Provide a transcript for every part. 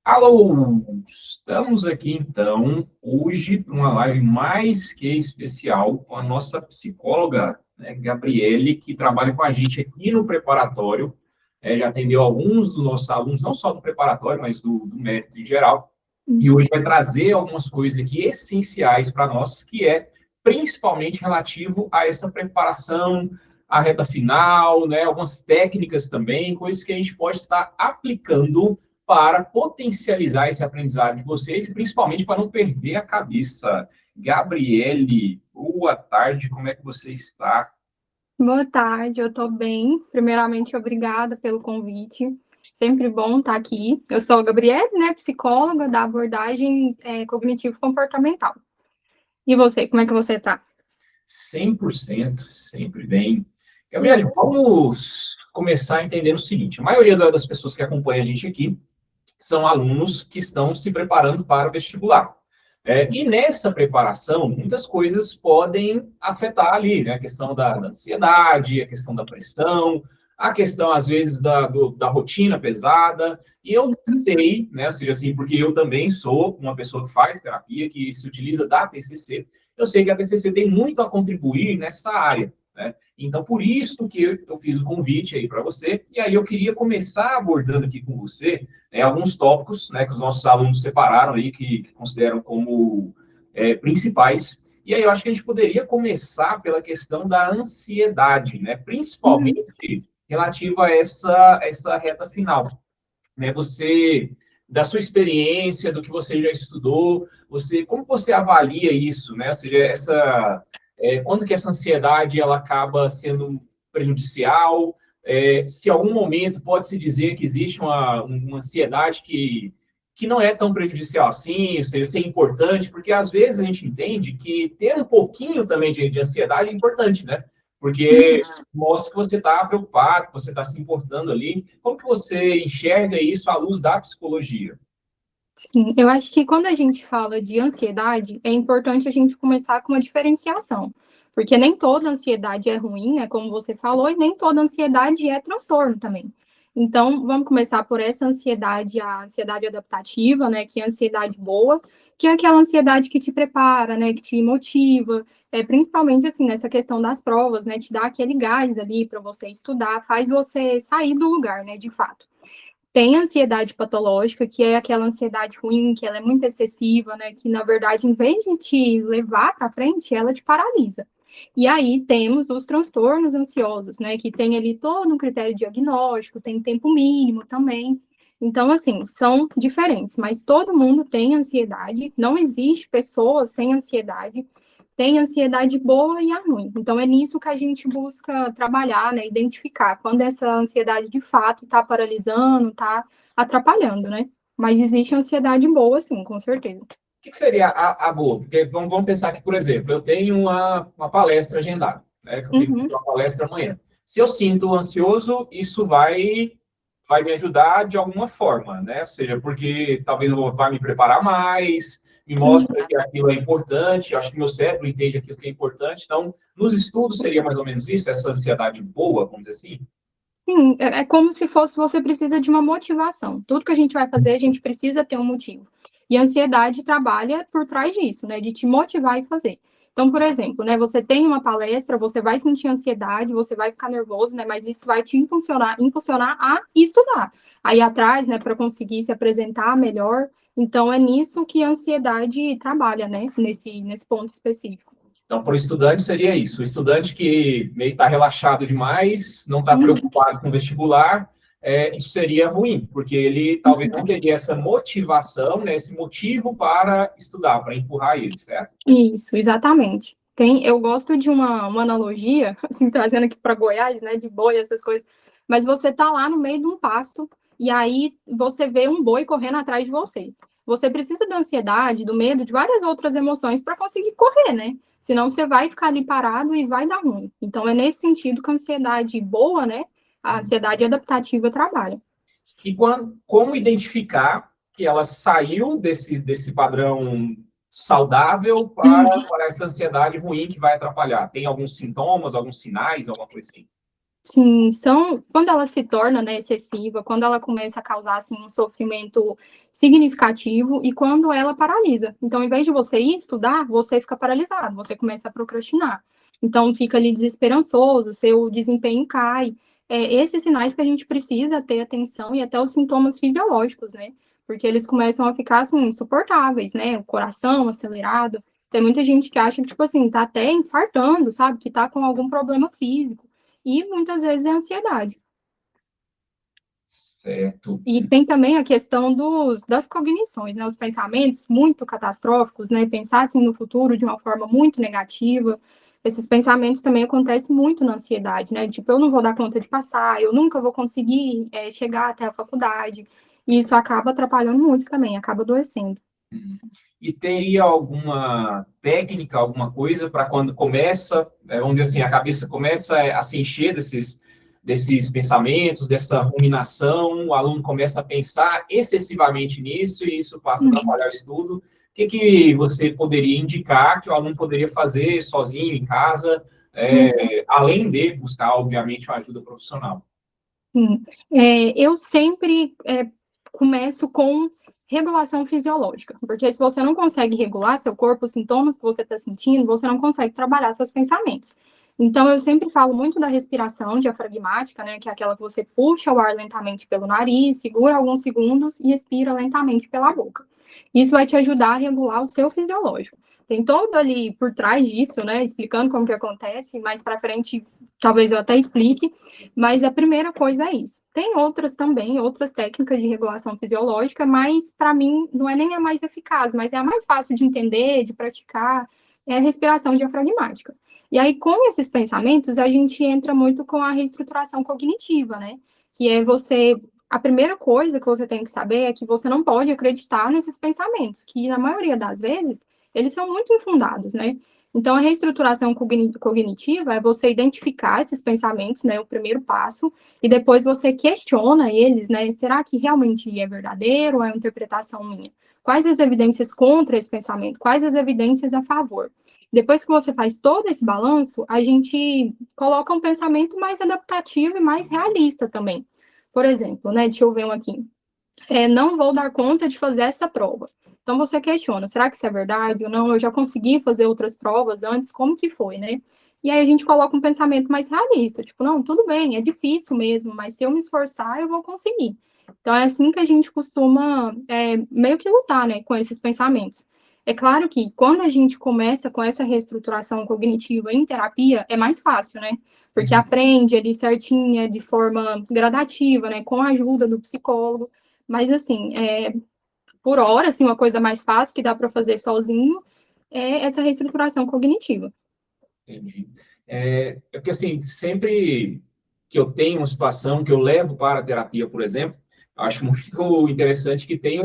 Alô, estamos aqui então, hoje, numa live mais que especial com a nossa psicóloga, né, Gabriele, que trabalha com a gente aqui no preparatório, já atendeu alguns dos nossos alunos, não só do preparatório, mas do mérito em geral, e hoje vai trazer algumas coisas aqui essenciais para nós, que é principalmente relativo a essa preparação, a reta final, né, algumas técnicas também, coisas que a gente pode estar aplicando para potencializar esse aprendizado de vocês e principalmente para não perder a cabeça. Gabriele, boa tarde, como é que você está? Boa tarde, eu estou bem. Primeiramente, obrigada pelo convite. Sempre bom estar aqui. Eu sou a Gabriele, né, psicóloga da abordagem cognitivo-comportamental. E você, como é que você está? 100%, sempre bem. Gabriele, vamos começar entendendo o seguinte: a maioria das pessoas que acompanham a gente aqui são alunos que estão se preparando para o vestibular. E nessa preparação, muitas coisas podem afetar ali, né? A questão da ansiedade, a questão da pressão, a questão, às vezes, da rotina pesada. E eu sei, né? Ou seja, assim, porque eu também sou uma pessoa que faz terapia, que se utiliza da TCC, eu sei que a TCC tem muito a contribuir nessa área, né? Então, por isso que eu fiz o convite aí para você, e aí eu queria começar abordando aqui com você alguns tópicos, né, que os nossos alunos separaram aí, que consideram como principais. E aí eu acho que a gente poderia começar pela questão da ansiedade, né, Uhum. principalmente relativa a essa reta final. Né, você, da sua experiência, do que você já estudou, como você avalia isso, né? Ou seja, quando que essa ansiedade ela acaba sendo prejudicial? Se em algum momento pode-se dizer que existe uma ansiedade que não é tão prejudicial assim, ou seja, ser importante, porque às vezes a gente entende que ter um pouquinho também de ansiedade é importante, né? Porque mostra que você está preocupado, que você está se importando ali. Como que você enxerga isso à luz da psicologia? Sim, eu acho que quando a gente fala de ansiedade, é importante a gente começar com uma diferenciação, porque nem toda ansiedade é ruim, né, como você falou, e nem toda ansiedade é transtorno também. Então, vamos começar por essa ansiedade, a ansiedade adaptativa, né, que é a ansiedade boa, que é aquela ansiedade que te prepara, né, que te motiva, principalmente assim nessa questão das provas, né, te dá aquele gás ali para você estudar, faz você sair do lugar, né, de fato. Tem a ansiedade patológica, que é aquela ansiedade ruim, que ela é muito excessiva, né? Que, na verdade, em vez de te levar para frente, ela te paralisa. E aí temos os transtornos ansiosos, né? Que tem ali todo um critério diagnóstico, tem tempo mínimo também. Então, assim, são diferentes, mas todo mundo tem ansiedade, não existe pessoa sem ansiedade, tem ansiedade boa e a ruim. Então, é nisso que a gente busca trabalhar, né? Identificar quando essa ansiedade de fato está paralisando, está atrapalhando, né? Mas existe ansiedade boa, sim, com certeza. O que seria a boa? Porque vamos pensar que, por exemplo, eu tenho uma palestra agendada, né, que eu tenho que Uhum. ter uma palestra amanhã. Se eu sinto ansioso, isso vai me ajudar de alguma forma, né? Ou seja, porque talvez eu vá me preparar mais, me mostra que aquilo é importante, eu acho que meu cérebro entende aquilo que é importante. Então, nos estudos seria mais ou menos isso, essa ansiedade boa, vamos dizer assim? Sim, é como se fosse você precisa de uma motivação. Tudo que a gente vai fazer, a gente precisa ter um motivo. E a ansiedade trabalha por trás disso, né? De te motivar e fazer. Então, por exemplo, né? Você tem uma palestra, você vai sentir ansiedade, você vai ficar nervoso, né? Mas isso vai te impulsionar a estudar. Aí atrás, né? Para conseguir se apresentar melhor. Então, é nisso que a ansiedade trabalha, né? Nesse ponto específico. Então, para o estudante seria isso. O estudante que meio está relaxado demais, não está preocupado com o vestibular, isso seria ruim, porque ele talvez não teria essa motivação, né, esse motivo para estudar, para empurrar ele, certo? Isso, exatamente. Eu gosto de uma analogia, assim, trazendo aqui para Goiás, né, de boi, essas coisas, mas você tá lá no meio de um pasto, e aí você vê um boi correndo atrás de você. Você precisa da ansiedade, do medo, de várias outras emoções para conseguir correr, né? Senão você vai ficar ali parado e vai dar ruim. Então é nesse sentido que a ansiedade boa, né, a ansiedade adaptativa trabalha. E como identificar que ela saiu desse padrão saudável para essa ansiedade ruim que vai atrapalhar? Tem alguns sintomas, alguns sinais, alguma coisa assim? Sim, quando ela se torna, né, excessiva, quando ela começa a causar, assim, um sofrimento significativo e quando ela paralisa. Então, em vez de você ir estudar, você fica paralisado, você começa a procrastinar. Então, fica ali desesperançoso, seu desempenho cai. Esses sinais que a gente precisa ter atenção e até os sintomas fisiológicos, né? Porque eles começam a ficar, assim, insuportáveis, né? O coração acelerado. Tem muita gente que acha que, tipo assim, tá até infartando, sabe? Que tá com algum problema físico. E muitas vezes é ansiedade. Certo. E tem também a questão das cognições, né? Os pensamentos muito catastróficos, né? Pensar assim no futuro de uma forma muito negativa. Esses pensamentos também acontecem muito na ansiedade, né? Tipo, eu não vou dar conta de passar, eu nunca vou conseguir chegar até a faculdade. E isso acaba atrapalhando muito também, acaba adoecendo. E teria alguma técnica, alguma coisa para quando começa, vamos dizer assim, a cabeça começa a se encher desses pensamentos, dessa ruminação, o aluno começa a pensar excessivamente nisso e isso passa a atrapalhar o estudo. O que você poderia indicar que o aluno poderia fazer sozinho, em casa, além de buscar, obviamente, uma ajuda profissional? Sim. Eu sempre começo com regulação fisiológica, porque se você não consegue regular seu corpo, os sintomas que você está sentindo, você não consegue trabalhar seus pensamentos. Então, eu sempre falo muito da respiração diafragmática, né, que é aquela que você puxa o ar lentamente pelo nariz, segura alguns segundos e expira lentamente pela boca. Isso vai te ajudar a regular o seu fisiológico. Tem todo ali por trás disso, né, explicando como que acontece, mais para frente, talvez eu até explique, mas a primeira coisa é isso. Tem outras também, outras técnicas de regulação fisiológica, mas para mim não é nem a mais eficaz, mas é a mais fácil de entender, de praticar, é a respiração diafragmática. E aí, com esses pensamentos, a gente entra muito com a reestruturação cognitiva, né? Que é você. A primeira coisa que você tem que saber é que você não pode acreditar nesses pensamentos, que na maioria das vezes eles são muito infundados, né? Então, a reestruturação cognitiva é você identificar esses pensamentos, né, o primeiro passo, e depois você questiona eles, né, será que realmente é verdadeiro ou é uma interpretação minha? Quais as evidências contra esse pensamento? Quais as evidências a favor? Depois que você faz todo esse balanço, a gente coloca um pensamento mais adaptativo e mais realista também. Por exemplo, né, deixa eu ver um aqui. Não vou dar conta de fazer essa prova. Então você questiona, será que isso é verdade ou não? Eu já consegui fazer outras provas antes, como que foi, né? E aí a gente coloca um pensamento mais realista, tipo, não, tudo bem, é difícil mesmo, mas se eu me esforçar, eu vou conseguir. Então é assim que a gente costuma meio que lutar, né, com esses pensamentos. É claro que quando a gente começa com essa reestruturação cognitiva em terapia, é mais fácil, né? Porque aprende ali certinha, de forma gradativa, né, com a ajuda do psicólogo. Mas, assim, por hora, assim, uma coisa mais fácil que dá para fazer sozinho é essa reestruturação cognitiva. Entendi. Porque, assim, sempre que eu tenho uma situação que eu levo para a terapia, por exemplo, eu acho muito interessante que tem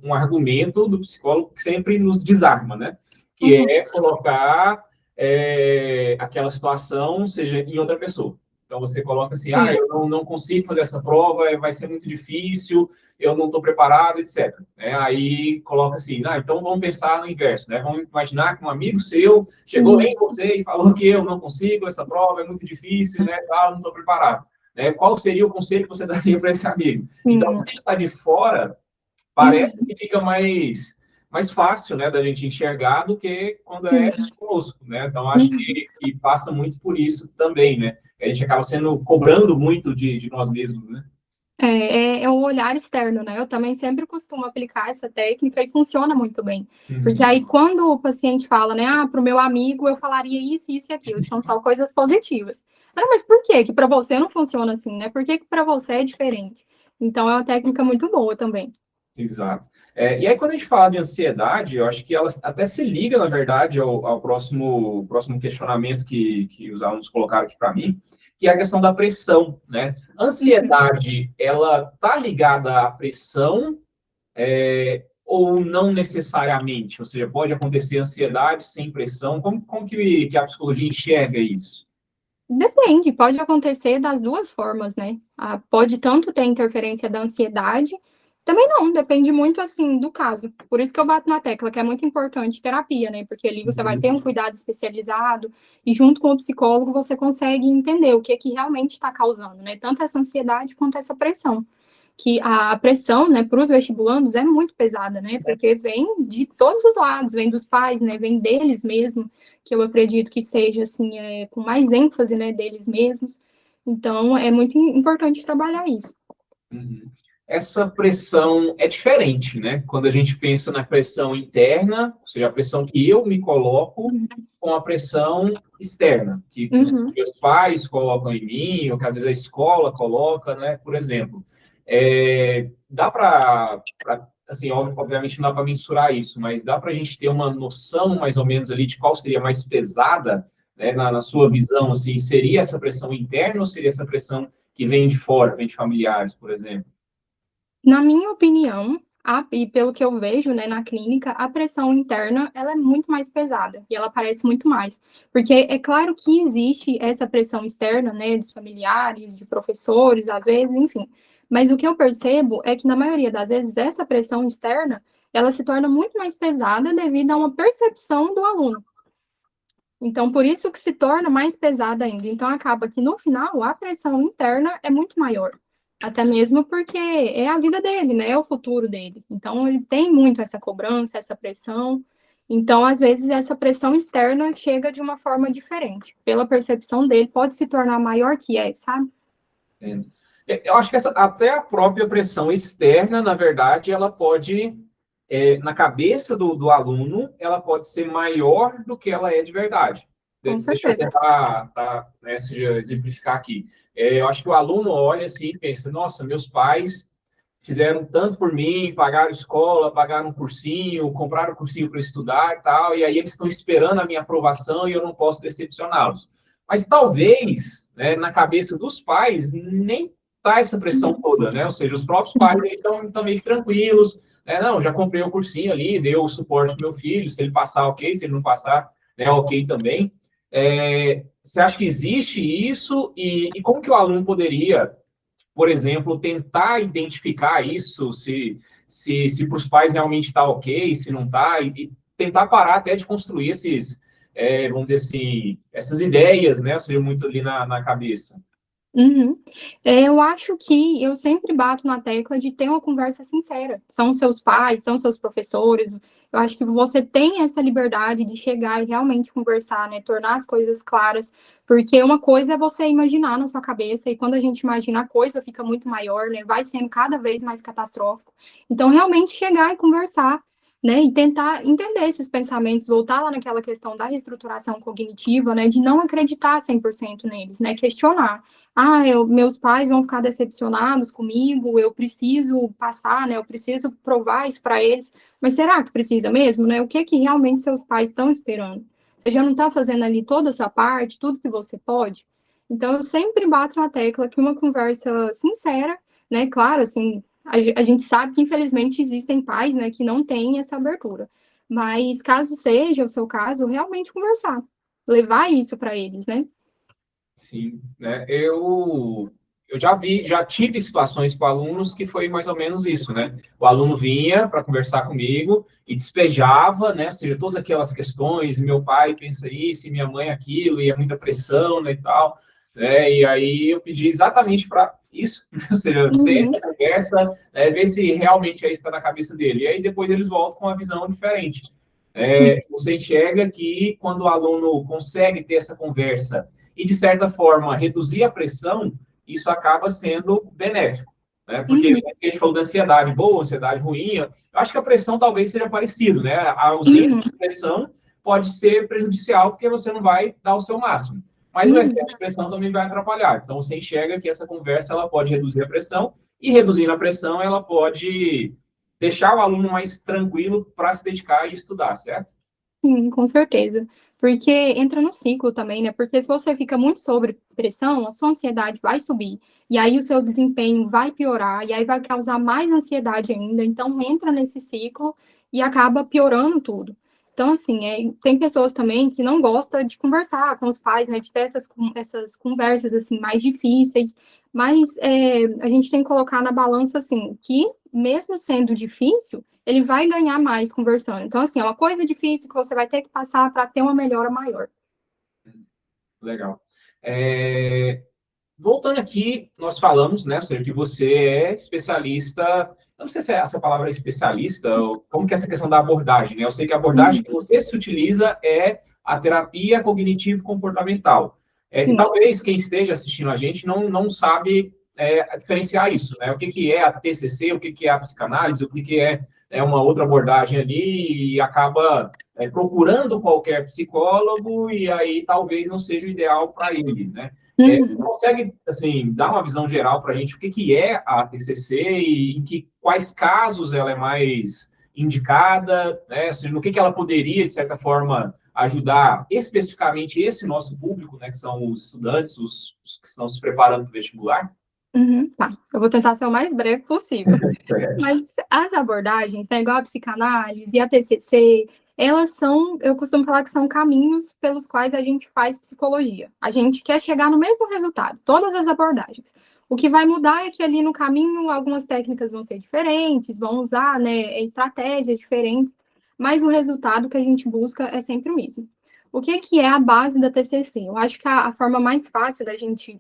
um argumento do psicólogo que sempre nos desarma, né? Que Uhum. é colocar aquela situação, seja em outra pessoa. Então, você coloca assim, Sim. eu não consigo fazer essa prova, vai ser muito difícil, eu não estou preparado, etc. Aí, coloca assim, então vamos pensar no inverso, né? Vamos imaginar que um amigo seu chegou lá em Isso. você e falou que eu não consigo, essa prova é muito difícil, né? Não estou preparado. Qual seria o conselho que você daria para esse amigo? Então, Sim. quando a gente está de fora, parece que fica mais fácil, né, da gente enxergar do que quando é conosco, né? Então, acho que passa muito por isso também, né? A gente acaba cobrando muito de nós mesmos, né? É o olhar externo, né? Eu também sempre costumo aplicar essa técnica e funciona muito bem. Porque Uhum. aí, quando o paciente fala, né, para o meu amigo eu falaria isso e aquilo, são só coisas positivas. Mas por que que para você não funciona assim, né? Por que que para você é diferente? Então, é uma técnica muito boa também. Exato. E aí, quando a gente fala de ansiedade, eu acho que ela até se liga, na verdade, ao próximo questionamento que os alunos colocaram aqui para mim, que é a questão da pressão, né? Ansiedade, ela está ligada à pressão, ou não necessariamente? Ou seja, pode acontecer ansiedade sem pressão? Como que a psicologia enxerga isso? Depende, pode acontecer das duas formas, né? Pode tanto ter interferência da ansiedade, Também não, depende muito, assim, do caso. Por isso que eu bato na tecla, que é muito importante terapia, né? Porque ali você vai ter um cuidado especializado e junto com o psicólogo você consegue entender o que é que realmente está causando, né? Tanto essa ansiedade quanto essa pressão. Que a pressão, né, para os vestibulandos é muito pesada, né? Porque vem de todos os lados, vem dos pais, né? Vem deles mesmo, que eu acredito que seja, assim, com mais ênfase, né, deles mesmos. Então, é muito importante trabalhar isso. Uhum. Essa pressão é diferente, né? Quando a gente pensa na pressão interna, ou seja, a pressão que eu me coloco, com a pressão externa, que os Uhum. meus pais colocam em mim, ou que às vezes a escola coloca, né? Por exemplo, dá para, assim, obviamente não dá para mensurar isso, mas dá para a gente ter uma noção mais ou menos ali de qual seria mais pesada, né? Na sua visão, assim, seria essa pressão interna ou seria essa pressão que vem de fora, vem de familiares, por exemplo? Na minha opinião, e pelo que eu vejo, né, na clínica, a pressão interna, ela é muito mais pesada, e ela aparece muito mais. Porque é claro que existe essa pressão externa, né, dos familiares, de professores, às vezes, enfim. Mas o que eu percebo é que, na maioria das vezes, essa pressão externa, ela se torna muito mais pesada devido a uma percepção do aluno. Então, por isso que se torna mais pesada ainda. Então, acaba que, no final, a pressão interna é muito maior. Até mesmo porque é a vida dele, né? É o futuro dele. Então, ele tem muito essa cobrança, essa pressão. Então, às vezes, essa pressão externa chega de uma forma diferente. Pela percepção dele, pode se tornar maior que é, sabe? Eu acho que até a própria pressão externa, na verdade, ela pode, na cabeça do aluno, ela pode ser maior do que ela é de verdade. Com Deixa eu certeza. tentar, né, exemplificar aqui. Eu acho que o aluno olha assim e pensa, nossa, meus pais fizeram tanto por mim, pagaram escola, pagaram um cursinho, compraram um cursinho para estudar e tal, e aí eles estão esperando a minha aprovação e eu não posso decepcioná-los. Mas talvez, né, na cabeça dos pais, nem tá essa pressão toda, né? Ou seja, os próprios pais estão meio que tranquilos, né? Não, já comprei o cursinho ali, deu o suporte pro meu filho, se ele passar, ok, se ele não passar, né, ok também. Você acha que existe isso? E como que o aluno poderia, por exemplo, tentar identificar isso, se para os pais realmente está ok, se não está, e tentar parar até de construir vamos dizer assim, essas ideias, né? Ou seja, muito ali na cabeça. Uhum. Eu acho que eu sempre bato na tecla de ter uma conversa sincera. São seus pais, são seus professores. Eu acho que você tem essa liberdade de chegar e realmente conversar, né? Tornar as coisas claras. Porque uma coisa é você imaginar na sua cabeça, e quando a gente imagina a coisa fica muito maior, né? Vai sendo cada vez mais catastrófico. Então, realmente chegar e conversar, né? E tentar entender esses pensamentos, voltar lá naquela questão da reestruturação cognitiva, né? De não acreditar 100% neles, né? Questionar. Meus pais vão ficar decepcionados comigo, eu preciso passar, né? Eu preciso provar isso para eles. Mas será que precisa mesmo, né? O que que realmente seus pais estão esperando? Você já não está fazendo ali toda a sua parte, tudo que você pode? Então, eu sempre bato na tecla que uma conversa sincera, né? Claro, assim, a gente sabe que, infelizmente, existem pais, né, que não têm essa abertura. Mas, caso seja o seu caso, realmente conversar. Levar isso para eles, né? Sim, né? Eu já tive situações com alunos que foi mais ou menos isso, né? O aluno vinha para conversar comigo e despejava, né? Ou seja, todas aquelas questões, meu pai pensa isso, e minha mãe aquilo, e é muita pressão, né, e tal, né? E aí eu pedi exatamente para isso, ou seja, Uhum. senta, conversa, né, ver se realmente é isso está na cabeça dele. E aí depois eles voltam com uma visão diferente. Sim. Você enxerga que quando o aluno consegue ter essa conversa e, de certa forma, reduzir a pressão, isso acaba sendo benéfico. Né? Porque Uhum. a gente falou da ansiedade boa, ansiedade ruim, eu acho que a pressão talvez seja parecido, né? A ausência Uhum. de pressão pode ser prejudicial porque você não vai dar o seu máximo. Mas o Uhum. excesso de pressão também vai atrapalhar. Então, você enxerga que essa conversa ela pode reduzir a pressão e, reduzindo a pressão, ela pode deixar o aluno mais tranquilo para se dedicar e estudar, certo? Sim, com certeza. Porque entra no ciclo também, né? Porque se você fica muito sob pressão, a sua ansiedade vai subir. E aí o seu desempenho vai piorar. E aí vai causar mais ansiedade ainda. Então entra nesse ciclo e acaba piorando tudo. Então, assim, tem pessoas também que não gostam de conversar com os pais, né, de ter essas conversas, assim, mais difíceis, mas a gente tem que colocar na balança, assim, que mesmo sendo difícil, ele vai ganhar mais conversando. Então, assim, é uma coisa difícil que você vai ter que passar para ter uma melhora maior. Legal. Voltando aqui, nós falamos, né, Sérgio, que você é especialista, eu não sei se essa palavra é especialista, ou como que é essa questão da abordagem, né? Eu sei que a abordagem que você se utiliza é a terapia cognitivo-comportamental. Que Sim. talvez quem esteja assistindo a gente não sabe diferenciar isso, né? O que que é a TCC, o que que é a psicanálise, o que que é uma outra abordagem ali e acaba procurando qualquer psicólogo e aí talvez não seja o ideal para ele, né? Consegue, assim, dar uma visão geral para a gente o que que é a TCC e em quais casos ela é mais indicada, né? Assim, no que ela poderia, de certa forma, ajudar especificamente esse nosso público, né? Que são os estudantes, os que estão se preparando para o vestibular? Tá, eu vou tentar ser o mais breve possível. Mas as abordagens, né, igual a psicanálise e a TCC, elas são, eu costumo falar que são caminhos pelos quais a gente faz psicologia. A gente quer chegar no mesmo resultado, todas as abordagens. O que vai mudar é que ali no caminho algumas técnicas vão ser diferentes, vão usar, né, estratégias diferentes, mas o resultado que a gente busca é sempre o mesmo. O que é a base da TCC? Eu acho que a forma mais fácil da gente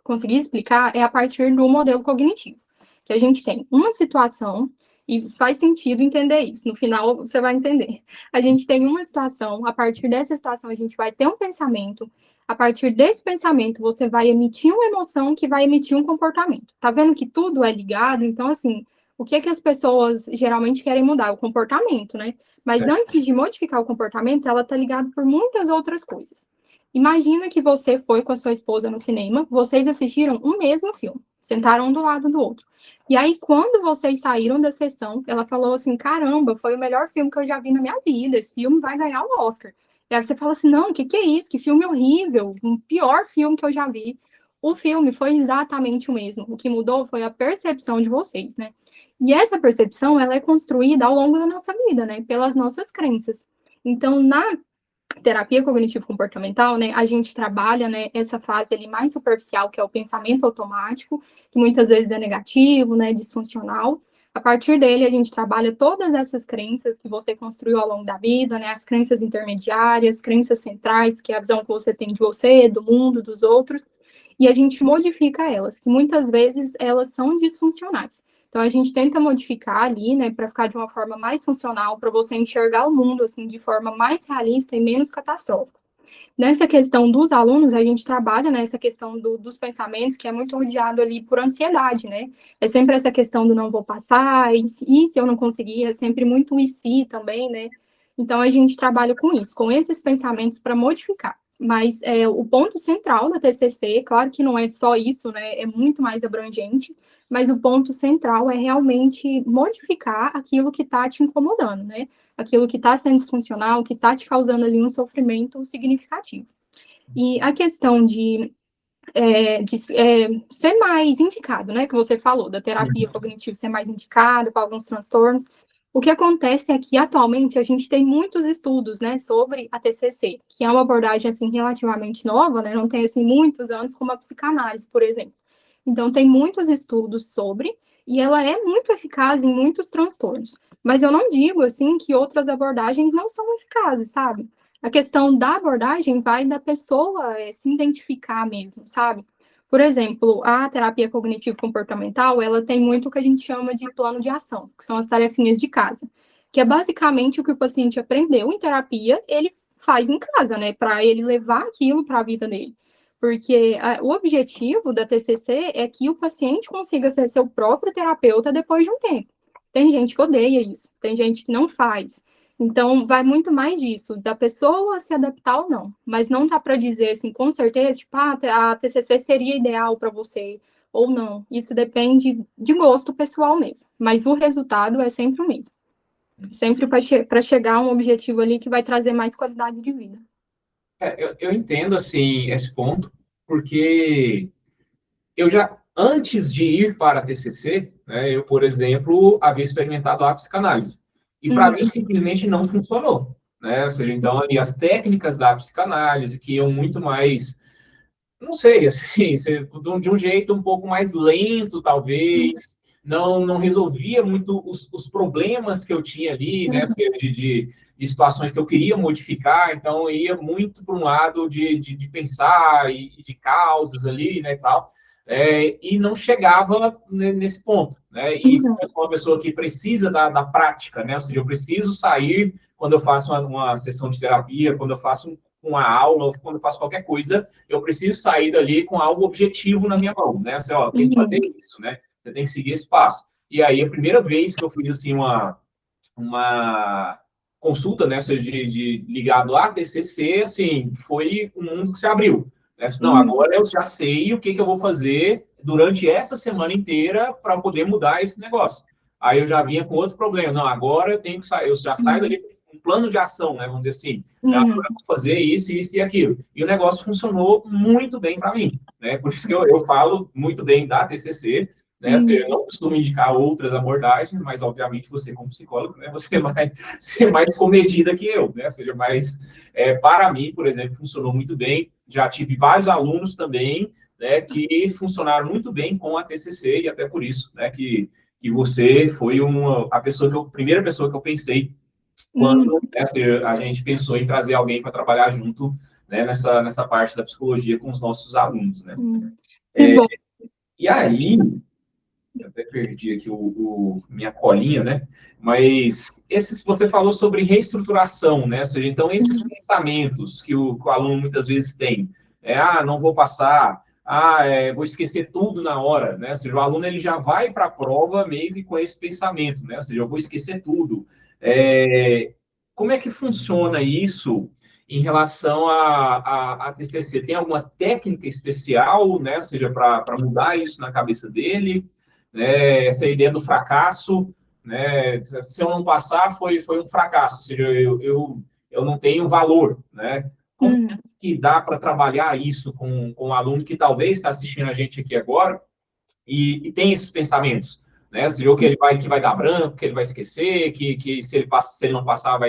conseguir explicar é a partir do modelo cognitivo, que a gente tem uma situação, e faz sentido entender isso, no final você vai entender. A gente tem uma situação, a partir dessa situação a gente vai ter um pensamento, a partir desse pensamento você vai emitir uma emoção que vai emitir um comportamento. Tá vendo que tudo é ligado? Então, assim, o que as pessoas geralmente querem mudar? O comportamento, né? Mas antes de modificar o comportamento, ela tá ligada por muitas outras coisas. Imagina que você foi com a sua esposa no cinema, vocês assistiram o mesmo filme, sentaram um do lado do outro. E aí, quando vocês saíram da sessão, ela falou assim: caramba, foi o melhor filme que eu já vi na minha vida, esse filme vai ganhar o Oscar. E aí você fala assim: não, o que é isso? Que filme horrível, o pior filme que eu já vi. O filme foi exatamente o mesmo. O que mudou foi a percepção de vocês, né? E essa percepção, ela é construída ao longo da nossa vida, né? Pelas nossas crenças. Então, na terapia cognitivo-comportamental, né, a gente trabalha, né, essa fase ali mais superficial, que é o pensamento automático, que muitas vezes é negativo, né, disfuncional. A partir dele, a gente trabalha todas essas crenças que você construiu ao longo da vida, né, as crenças intermediárias, crenças centrais, que é a visão que você tem de você, do mundo, dos outros, e a gente modifica elas, que muitas vezes elas são disfuncionais. Então, a gente tenta modificar ali, né, para ficar de uma forma mais funcional, para você enxergar o mundo, assim, de forma mais realista e menos catastrófica. Nessa questão dos alunos, a gente trabalha nessa questão dos pensamentos, que é muito rodeado ali por ansiedade, né? É sempre essa questão do não vou passar, e se eu não conseguir, é sempre muito e se também, né? Então, a gente trabalha com isso, com esses pensamentos para modificar. Mas o ponto central da TCC, claro que não é só isso, né? É muito mais abrangente, mas o ponto central é realmente modificar aquilo que está te incomodando, né? Aquilo que está sendo disfuncional, que está te causando ali um sofrimento significativo. E a questão de ser mais indicado, né, que você falou, da terapia cognitiva ser mais indicada para alguns transtornos, o que acontece é que, atualmente, a gente tem muitos estudos, né, sobre a TCC, que é uma abordagem, assim, relativamente nova, né, não tem, assim, muitos anos, como a psicanálise, por exemplo. Então, tem muitos estudos sobre, e ela é muito eficaz em muitos transtornos. Mas eu não digo, assim, que outras abordagens não são eficazes, sabe? A questão da abordagem vai da pessoa se identificar mesmo, sabe? Por exemplo, a terapia cognitivo-comportamental, ela tem muito o que a gente chama de plano de ação, que são as tarefinhas de casa, que é basicamente o que o paciente aprendeu em terapia, ele faz em casa, né, para ele levar aquilo para a vida dele. Porque o objetivo da TCC é que o paciente consiga ser seu próprio terapeuta depois de um tempo. Tem gente que odeia isso, tem gente que não faz. Então, vai muito mais disso, da pessoa se adaptar ou não. Mas não dá para dizer, assim, com certeza, tipo, a TCC seria ideal para você ou não. Isso depende de gosto pessoal mesmo. Mas o resultado é sempre o mesmo. Sempre para chegar a um objetivo ali que vai trazer mais qualidade de vida. Eu entendo, assim, esse ponto, porque eu já, antes de ir para a TCC, né, eu, por exemplo, havia experimentado a psicanálise. E para mim, simplesmente não funcionou. né? Ou seja, então, ali, as técnicas da psicanálise, que iam muito mais, não sei, assim, de um jeito um pouco mais lento, talvez, não resolvia muito os problemas que eu tinha ali, né? Ou seja, de situações que eu queria modificar, então, eu ia muito para um lado de pensar e de causas ali, né, e tal, e não chegava nesse ponto, né? E Uhum. eu sou uma pessoa que precisa da prática, né? Ou seja, eu preciso sair quando eu faço uma sessão de terapia, quando eu faço uma aula, quando eu faço qualquer coisa, eu preciso sair dali com algo objetivo na minha mão, né? Assim, ó, tem que fazer Uhum. isso, né? Você tem que seguir esse passo. E aí, a primeira vez que eu fiz, assim, uma consulta, né, seja de ligado a TCC, assim, foi um mundo que se abriu. Né? Não, Uhum. agora eu já sei o que eu vou fazer durante essa semana inteira para poder mudar esse negócio. Aí eu já vinha com outro problema. Não, agora eu tenho que sair, eu já saio Uhum. dali com um plano de ação, né, vamos dizer assim. Né? Agora Uhum. eu vou fazer isso, isso e aquilo. E o negócio funcionou muito bem para mim. Né? Por isso que eu falo muito bem da TCC, né? Eu Uhum. não costumo indicar outras abordagens, mas obviamente você como psicólogo, né, você vai ser mais comedida que eu, né? Seja mais, para mim, por exemplo, funcionou muito bem. Já tive vários alunos também, né, que funcionaram muito bem com a TCC e até por isso, né, que você foi a primeira pessoa que eu pensei Uhum. quando, né, a gente pensou em trazer alguém para trabalhar junto, né, nessa parte da psicologia com os nossos alunos, né? Uhum. Que bom. E aí, eu até perdi aqui minha colinha, né? Mas você falou sobre reestruturação, né? Ou seja, então, esses Uhum. pensamentos que o aluno muitas vezes tem, não vou passar, vou esquecer tudo na hora, né? Ou seja, o aluno ele já vai para a prova meio que com esse pensamento, né? Ou seja, eu vou esquecer tudo. Como é que funciona isso em relação a TCC? Tem alguma técnica especial, né? Ou seja, para mudar isso na cabeça dele? Né, essa ideia do fracasso, né, se eu não passar, foi um fracasso, ou seja, eu não tenho valor, né? Como Uhum. que dá para trabalhar isso com um aluno que talvez está assistindo a gente aqui agora e tem esses pensamentos, né? Você viu que vai dar branco, que ele vai esquecer, que se ele não passar,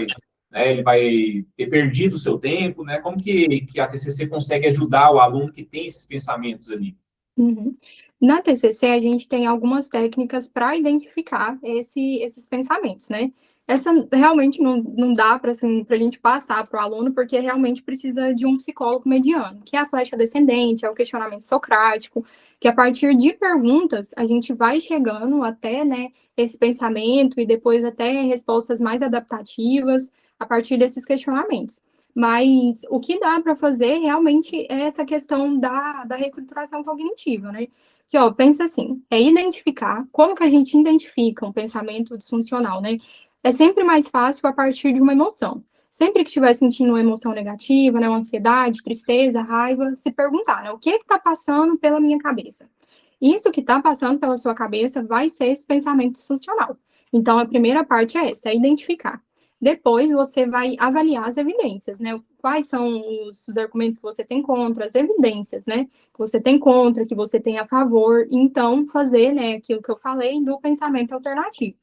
ele vai ter perdido o seu tempo, né? Como que a TCC consegue ajudar o aluno que tem esses pensamentos ali? Uhum. Na TCC, a gente tem algumas técnicas para identificar esses pensamentos, né? Essa realmente não dá para assim, a gente passar para o aluno, porque realmente precisa de um psicólogo mediano, que é a flecha descendente, é o questionamento socrático, que a partir de perguntas a gente vai chegando até, né, esse pensamento e depois até respostas mais adaptativas a partir desses questionamentos. Mas o que dá para fazer realmente é essa questão da reestruturação cognitiva, né? Que, ó, pensa assim, é identificar, como que a gente identifica um pensamento disfuncional, né? É sempre mais fácil a partir de uma emoção. Sempre que estiver sentindo uma emoção negativa, né, uma ansiedade, tristeza, raiva, se perguntar, né, o que está passando pela minha cabeça? Isso que está passando pela sua cabeça vai ser esse pensamento disfuncional. Então, a primeira parte é essa, é identificar. Depois você vai avaliar as evidências, né? Quais são os argumentos que você tem contra, as evidências, né? Que você tem contra, que você tem a favor. Então, fazer, né, aquilo que eu falei do pensamento alternativo.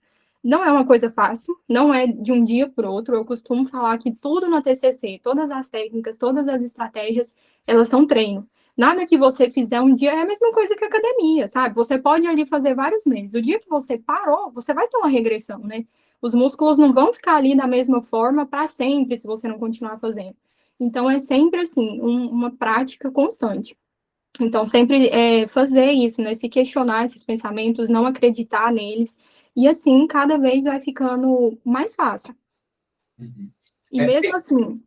Não é uma coisa fácil, não é de um dia para o outro. Eu costumo falar que tudo na TCC, todas as técnicas, todas as estratégias, elas são treino. Nada que você fizer um dia é a mesma coisa que academia, sabe? Você pode ali fazer vários meses. O dia que você parou, você vai ter uma regressão, né? Os músculos não vão ficar ali da mesma forma para sempre se você não continuar fazendo. Então, é sempre assim, uma prática constante. Então, sempre fazer isso, né? Se questionar esses pensamentos, não acreditar neles, e assim, cada vez vai ficando mais fácil. Uhum. E mesmo assim,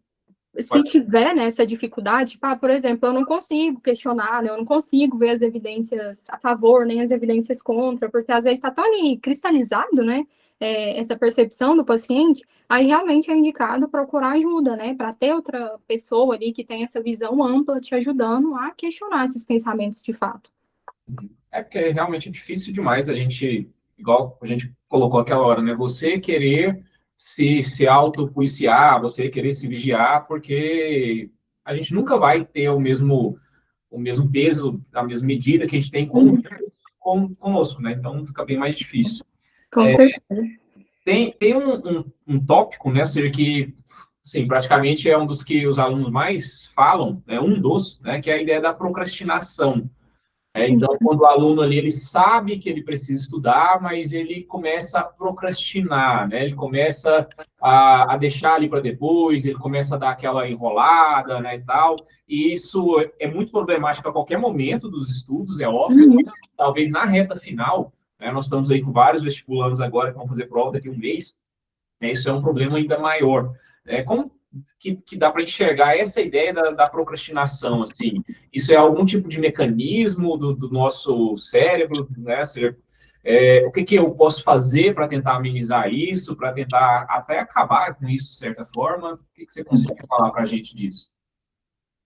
se Pode. tiver nessa dificuldade, tipo, por exemplo, eu não consigo questionar, né? Eu não consigo ver as evidências a favor, nem as evidências contra, porque às vezes está tão ali cristalizado, né? Essa percepção do paciente, aí realmente é indicado procurar ajuda, né? Para ter outra pessoa ali que tem essa visão ampla te ajudando a questionar esses pensamentos de fato. Porque realmente é difícil demais a gente, igual a gente colocou aquela hora, né? Você querer se autopoliciar, você querer se vigiar, porque a gente nunca vai ter o mesmo peso, a mesma medida que a gente tem conosco, né? Então fica bem mais difícil. Com certeza. Tem um tópico, né? Ou seja, que sim, praticamente é um dos que os alunos mais falam, né, um dos, né, que é a ideia da procrastinação. Então, quando o aluno ali, ele sabe que ele precisa estudar, mas ele começa a procrastinar, né? Ele começa a deixar ali para depois, ele começa a dar aquela enrolada, né, e tal. E isso é muito problemático a qualquer momento dos estudos, é óbvio, Uhum. mas talvez na reta final, né, nós estamos aí com vários vestibulandos agora que vão fazer prova daqui a um mês, né, isso é um problema ainda maior. Como que dá para enxergar essa ideia da procrastinação, assim? Isso é algum tipo de mecanismo do nosso cérebro, né? Seja, o que eu posso fazer para tentar amenizar isso, para tentar até acabar com isso de certa forma? O que você consegue falar para a gente disso?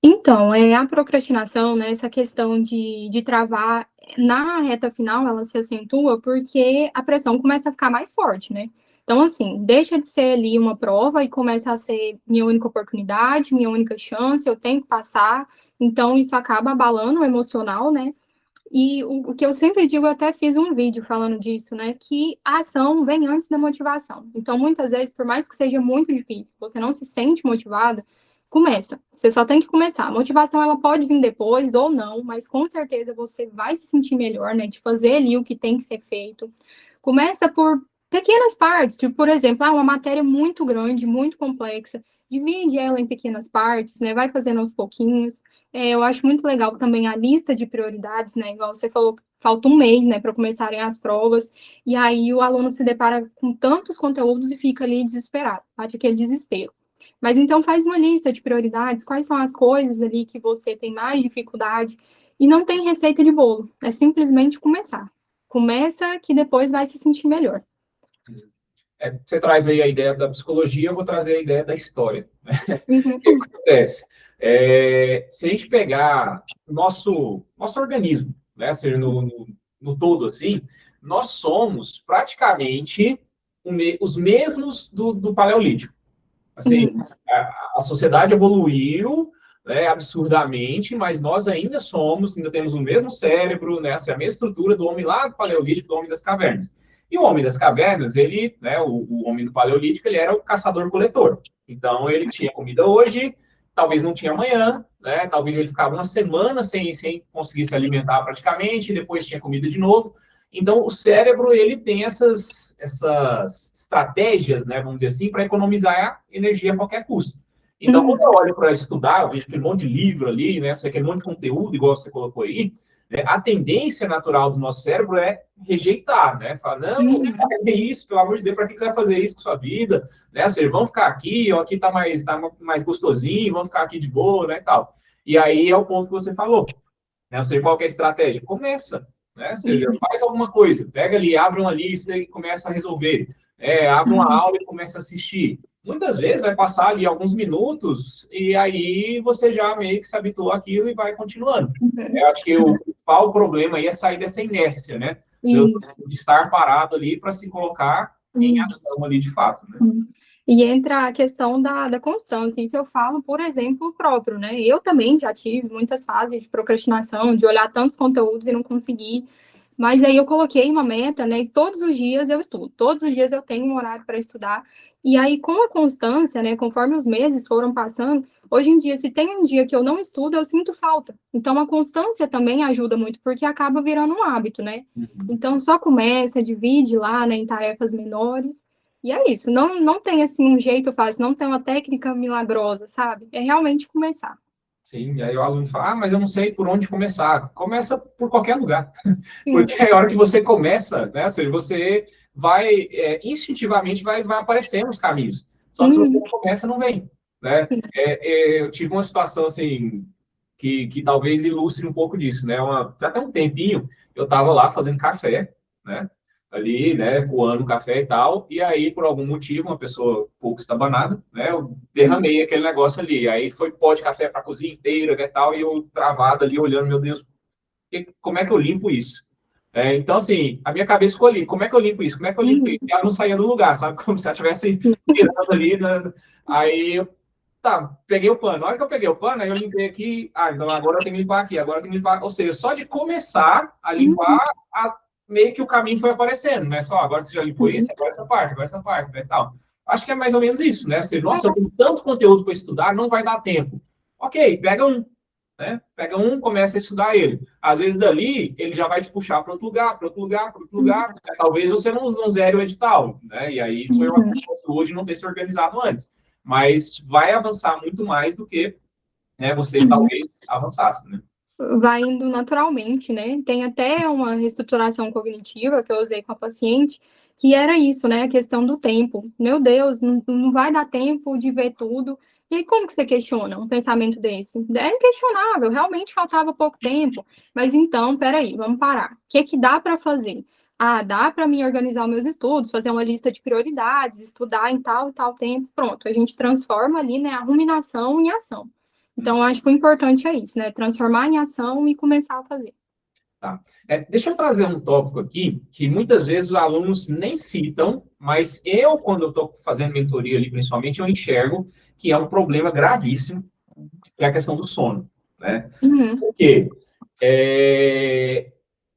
Então, a procrastinação, né, essa questão de travar na reta final, ela se acentua porque a pressão começa a ficar mais forte, né? Então, assim, deixa de ser ali uma prova e começa a ser minha única oportunidade, minha única chance, eu tenho que passar. Então, isso acaba abalando o emocional, né? E o que eu sempre digo, eu até fiz um vídeo falando disso, né? Que a ação vem antes da motivação. Então, muitas vezes, por mais que seja muito difícil, você não se sente motivado, começa. Você só tem que começar. A motivação, ela pode vir depois ou não, mas com certeza você vai se sentir melhor, né? De fazer ali o que tem que ser feito. Começa por pequenas partes, tipo, por exemplo, uma matéria muito grande, muito complexa, divide ela em pequenas partes, né? Vai fazendo aos pouquinhos. Eu acho muito legal também a lista de prioridades, né? Igual você falou, falta um mês, né, para começarem as provas, e aí o aluno se depara com tantos conteúdos e fica ali desesperado, bate aquele desespero. Mas então faz uma lista de prioridades, quais são as coisas ali que você tem mais dificuldade, e não tem receita de bolo, é simplesmente começar. Começa que depois vai se sentir melhor. Você traz aí a ideia da psicologia, eu vou trazer a ideia da história. O que Uhum, acontece? Se a gente pegar nosso organismo, né, seja no todo assim, nós somos praticamente os mesmos do Paleolítico. Assim, uhum, a sociedade evoluiu, né, absurdamente, mas nós ainda temos o mesmo cérebro, né, assim, a mesma estrutura do homem lá do Paleolítico, do homem das cavernas. E o homem das cavernas, ele, né, o homem do Paleolítico, ele era o caçador-coletor. Então, ele tinha comida hoje, talvez não tinha amanhã, né, talvez ele ficava uma semana sem conseguir se alimentar praticamente, depois tinha comida de novo. Então, o cérebro, ele tem essas estratégias, né, vamos dizer assim, para economizar energia a qualquer custo. Então, quando eu uhum, olho para estudar, eu vejo aquele monte de livro ali, né, aquele monte de conteúdo, igual você colocou aí, né, a tendência natural do nosso cérebro é rejeitar, né? Falar, não, não uhum, é isso, pelo amor de Deus, para que você vai fazer isso com a sua vida? Né? Ou seja, vamos ficar aqui, ó, aqui tá mais gostosinho, vamos ficar aqui de boa, né, e tal. E aí é o ponto que você falou, né? Ou seja, qual que é a estratégia? Começa, né? Ou seja, faz alguma coisa, pega ali, abre uma lista e começa a resolver. Abre uma uhum, aula e começa a assistir. Muitas vezes vai passar ali alguns minutos e aí você já meio que se habituou àquilo e vai continuando. uhum. Eu acho que o principal problema aí é sair dessa inércia, né? Isso. De estar parado ali para se colocar em Isso. ação ali de fato, né? E entra a questão da constância. Isso eu falo, por exemplo, próprio, né? Eu também já tive muitas fases de procrastinação, de olhar tantos conteúdos e não conseguir. Mas aí eu coloquei uma meta, né? E todos os dias eu estudo, todos os dias eu tenho um horário para estudar. E aí, com a constância, né? Conforme os meses foram passando, hoje em dia, se tem um dia que eu não estudo, eu sinto falta. Então, a constância também ajuda muito, porque acaba virando um hábito, né? Uhum. Então, só começa, divide lá, né, em tarefas menores. E é isso, não tem assim um jeito fácil, não tem uma técnica milagrosa, sabe? É realmente começar. Sim, e aí o aluno fala, mas eu não sei por onde começar. Começa por qualquer lugar. Sim. Porque a hora que você começa, né, ou seja, você vai, instintivamente vai aparecendo os caminhos. Só que se você não Uhum. começa, não vem, né? Eu tive uma situação, assim, que talvez ilustre um pouco disso, né? Já tem um tempinho, eu estava lá fazendo café, né? Ali, né, coando café e tal, e aí, por algum motivo, uma pessoa pouco estabanada, né, eu derramei aquele negócio ali, aí foi pó de café para a cozinha inteira, né, tal, e eu travado ali, olhando, meu Deus, como é que eu limpo isso? Então, assim, a minha cabeça ficou ali, como é que eu limpo isso? Como é que eu limpo isso? Uhum. E ela não saía do lugar, sabe? Como se ela estivesse tirando ali, né? Aí, tá, peguei o pano. Na hora que eu peguei o pano, aí eu limpei aqui, então agora eu tenho que limpar aqui, agora eu tenho que limpar. Ou seja, só de começar a limpar, Uhum. meio que o caminho foi aparecendo, né? Só, agora você já limpou isso, Uhum. agora essa parte, né, tal. Acho que é mais ou menos isso, né? Assim, nossa, eu tenho tanto conteúdo para estudar, não vai dar tempo. Ok, pega um, né? Pega um, começa a estudar ele. Às vezes dali, ele já vai te puxar para outro lugar, para outro lugar, para outro lugar. Né? Talvez você não zere o edital, né? E aí foi uma culpa sua de não ter se organizado antes. Mas vai avançar muito mais do que, né, você talvez avançasse, né? Vai indo naturalmente, né? Tem até uma reestruturação cognitiva que eu usei com a paciente, que era isso, né? A questão do tempo. Meu Deus, não vai dar tempo de ver tudo. E aí, como que você questiona um pensamento desse? É inquestionável, realmente faltava pouco tempo. Mas então, peraí, vamos parar. O que que dá para fazer? Ah, dá para mim organizar meus estudos, fazer uma lista de prioridades, estudar em tal e tal tempo. Pronto, a gente transforma ali, né, a ruminação em ação. Então, acho que o importante é isso, né? Transformar em ação e começar a fazer. Tá. Deixa eu trazer um tópico aqui que muitas vezes os alunos nem citam, mas eu, quando eu estou fazendo mentoria ali, principalmente, eu enxergo que é um problema gravíssimo, que é a questão do sono, né? Uhum. Por quê?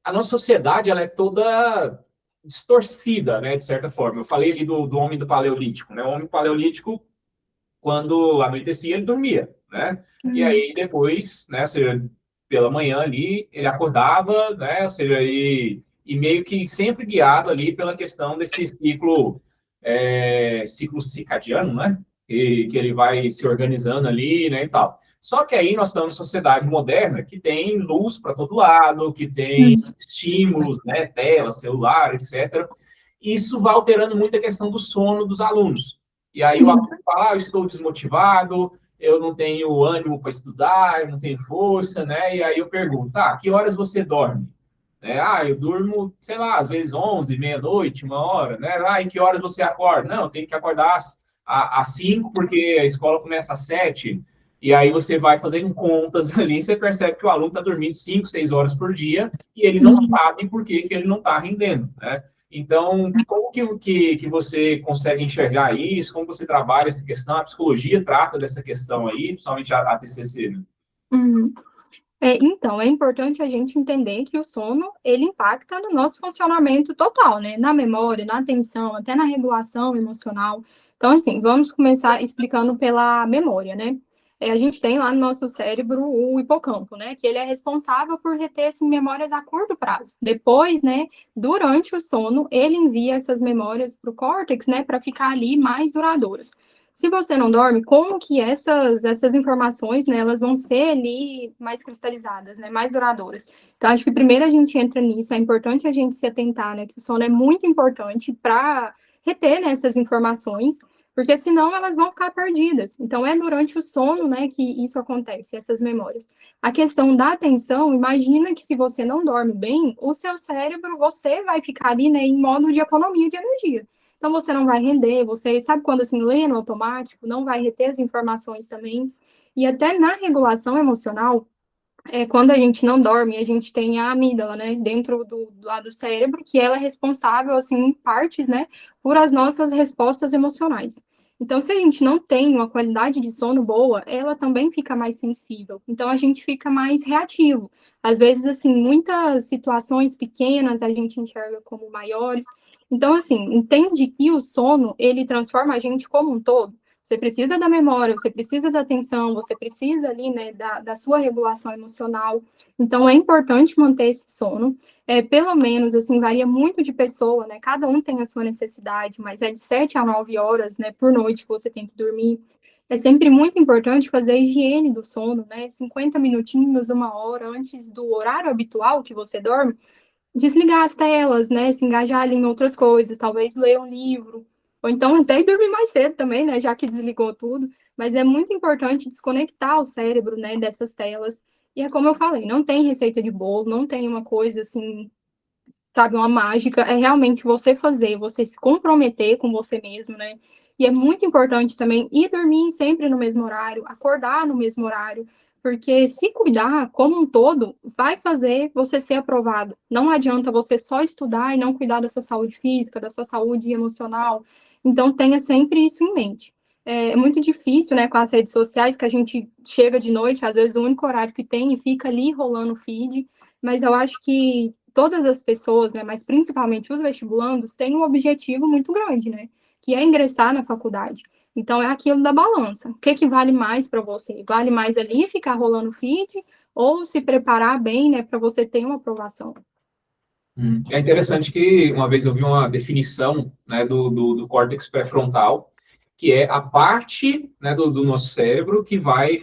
A nossa sociedade, ela é toda distorcida, né, de certa forma. Eu falei ali do homem do paleolítico, né? O homem paleolítico, quando anoitecia, ele dormia, né? E aí depois, né, ou seja, pela manhã ali, ele acordava, né, ou seja, e meio que sempre guiado ali pela questão desse ciclo circadiano, né? Que ele vai se organizando ali, né, e tal. Só que aí nós estamos em sociedade moderna que tem luz para todo lado, que tem estímulos, né, tela, celular, etc. Isso vai alterando muito a questão do sono dos alunos. E aí o aluno fala, eu estou desmotivado, eu não tenho ânimo para estudar, eu não tenho força, né? E aí eu pergunto, tá, que horas você dorme? Eu durmo, sei lá, às vezes 11, meia-noite, 1 hora, né? E que horas você acorda? Não, eu tenho que acordar às 5, porque a escola começa às 7. E aí você vai fazendo contas ali, você percebe que o aluno está dormindo 5, 6 horas por dia e ele não sabe por que ele não está rendendo, né? Então, como que você consegue enxergar isso? Como você trabalha essa questão? A psicologia trata dessa questão aí, principalmente a TCC, né? Uhum. Então, é importante a gente entender que o sono, ele impacta no nosso funcionamento total, né? Na memória, na atenção, até na regulação emocional. Então, assim, vamos começar explicando pela memória, né? A gente tem lá no nosso cérebro o hipocampo, né? Que ele é responsável por reter assim, memórias a curto prazo. Depois, né, durante o sono, ele envia essas memórias para o córtex, né, para ficar ali mais duradouras. Se você não dorme, como que essas informações, né, elas vão ser ali mais cristalizadas, né, mais duradouras? Então, acho que primeiro a gente entra nisso, é importante a gente se atentar, né, que o sono é muito importante para reter, né, essas informações, porque senão elas vão ficar perdidas. Então, é durante o sono, né, que isso acontece, essas memórias. A questão da atenção, imagina que se você não dorme bem, o seu cérebro, você vai ficar ali, né, em modo de economia de energia. Então, você não vai render, você sabe quando, assim, lê no automático, não vai reter as informações também. E até na regulação emocional, quando a gente não dorme, a gente tem a amígdala, né, dentro do lado do cérebro, que ela é responsável, assim, em partes, né, por as nossas respostas emocionais. Então, se a gente não tem uma qualidade de sono boa, ela também fica mais sensível. Então, a gente fica mais reativo. Às vezes, assim, muitas situações pequenas a gente enxerga como maiores. Então, assim, entende que o sono, ele transforma a gente como um todo. Você precisa da memória, você precisa da atenção, você precisa ali, né, da sua regulação emocional. Então, é importante manter esse sono. Pelo menos, assim, varia muito de pessoa, né? Cada um tem a sua necessidade, mas é de 7 a 9 horas, né, por noite que você tem que dormir. É sempre muito importante fazer a higiene do sono, né? 50 minutinhos, 1 hora antes do horário habitual que você dorme, desligar as telas, né? Se engajar ali em outras coisas, talvez ler um livro, ou então até ir dormir mais cedo também, né? Já que desligou tudo. Mas é muito importante desconectar o cérebro, né, dessas telas. E é como eu falei, não tem receita de bolo, não tem uma coisa assim, sabe, uma mágica. É realmente você fazer, você se comprometer com você mesmo, né? E é muito importante também ir dormir sempre no mesmo horário, acordar no mesmo horário, porque se cuidar como um todo, vai fazer você ser aprovado. Não adianta você só estudar e não cuidar da sua saúde física, da sua saúde emocional. Então, tenha sempre isso em mente. É muito difícil, né, com as redes sociais, que a gente chega de noite, às vezes o único horário que tem, e fica ali rolando o feed, mas eu acho que todas as pessoas, né, mas principalmente os vestibulandos, têm um objetivo muito grande, né? que é ingressar na faculdade. Então, é aquilo da balança. O que vale mais para você? Vale mais ali ficar rolando feed ou se preparar bem, né, para você ter uma aprovação? É interessante que uma vez eu vi uma definição, né, do córtex pré-frontal, que é a parte, né, do nosso cérebro que vai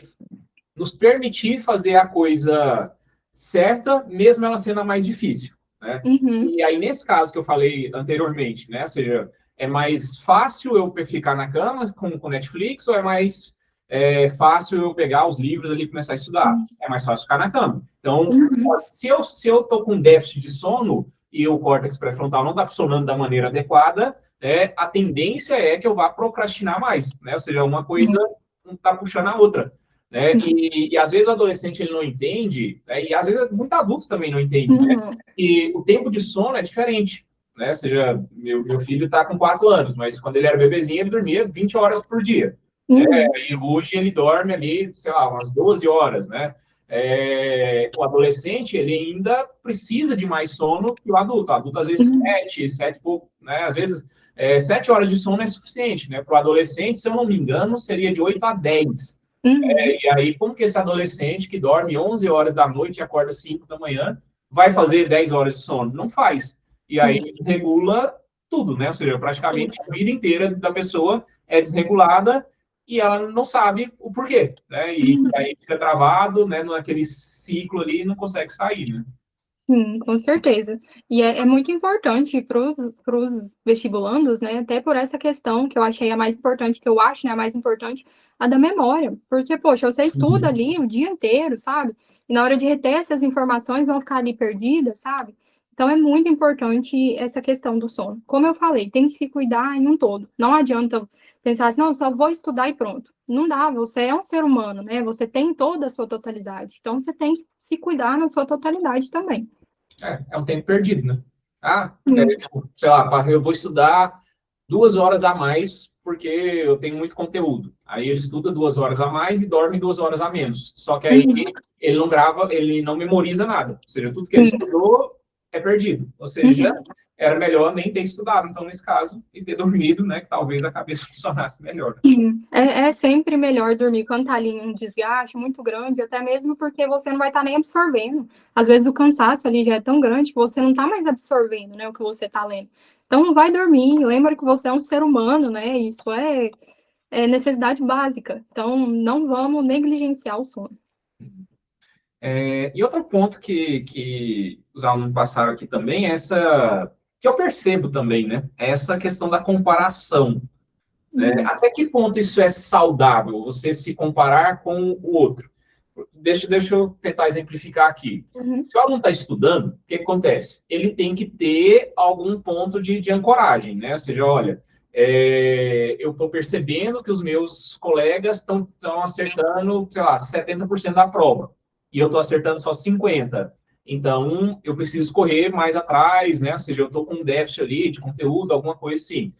nos permitir fazer a coisa certa, mesmo ela sendo a mais difícil, né? Uhum, E aí, nesse caso que eu falei anteriormente, né? Ou seja, é mais fácil eu ficar na cama com Netflix ou é mais fácil eu pegar os livros ali e começar a estudar? É mais fácil ficar na cama. Então, uhum, se eu tô com déficit de sono e o córtex pré-frontal não está funcionando da maneira adequada, a tendência é que eu vá procrastinar mais, né? Ou seja, uma coisa não está puxando a outra. Né? E às vezes o adolescente ele não entende, né? E às vezes muito adulto também não entende, né? uhum, E o tempo de sono é diferente, né? Ou seja, meu filho está com 4 anos, mas quando ele era bebezinho ele dormia 20 horas por dia. uhum, E hoje ele dorme ali, sei lá, umas 12 horas, né? O adolescente ele ainda precisa de mais sono que o adulto. O adulto às vezes uhum, 7 e pouco, né? Às vezes 7 horas de sono é suficiente, né? Para o adolescente, se eu não me engano, seria de 8 a 10. uhum, E aí, como que esse adolescente que dorme 11 horas da noite e acorda 5 da manhã vai fazer 10 horas de sono? Não faz. E aí regula tudo, né? Ou seja, praticamente a vida inteira da pessoa é desregulada e ela não sabe o porquê, né? E uhum. aí fica travado, né, naquele ciclo ali e não consegue sair, né? Sim, com certeza. E é muito importante para os vestibulandos, né? Até por essa questão que eu achei a mais importante, que eu acho, né, a mais importante, a da memória. Porque, poxa, você estuda Uhum. ali o dia inteiro, sabe? E na hora de reter essas informações vão ficar ali perdidas, sabe? Então é muito importante essa questão do sono. Como eu falei, tem que se cuidar em um todo. Não adianta pensar assim, não, só vou estudar e pronto. Não dá, você é um ser humano, né? Você tem toda a sua totalidade. Então você tem que se cuidar na sua totalidade também. É um tempo perdido, né? Sim, Tipo, sei lá, eu vou estudar 2 horas a mais porque eu tenho muito conteúdo. Aí ele estuda 2 horas a mais e dorme 2 horas a menos. Só que aí uhum, ele não grava, ele não memoriza nada. Ou seja, tudo que ele sim, estudou é perdido. Ou seja, uhum, era melhor nem ter estudado, então, nesse caso, e ter dormido, né? Que talvez a cabeça funcionasse melhor. sim. É sempre melhor dormir quando tá ali um desgaste muito grande, até mesmo porque você não vai estar nem absorvendo. Às vezes o cansaço ali já é tão grande que você não tá mais absorvendo, né, o que você tá lendo. Então, vai dormir, lembra que você é um ser humano, né, isso é necessidade básica. Então, não vamos negligenciar o sono. E outro ponto que os alunos passaram aqui também é essa, que eu percebo também, né? É essa questão da comparação. Uhum, Até que ponto isso é saudável, você se comparar com o outro? Deixa eu tentar exemplificar aqui. uhum, Se o aluno está estudando, o que acontece? Ele tem que ter algum ponto de ancoragem, né? Ou seja, olha, eu estou percebendo que os meus colegas estão acertando, sei lá, 70% da prova, e eu estou acertando só 50%. Então, eu preciso correr mais atrás, né? Ou seja, eu estou com um déficit ali de conteúdo, alguma coisa assim.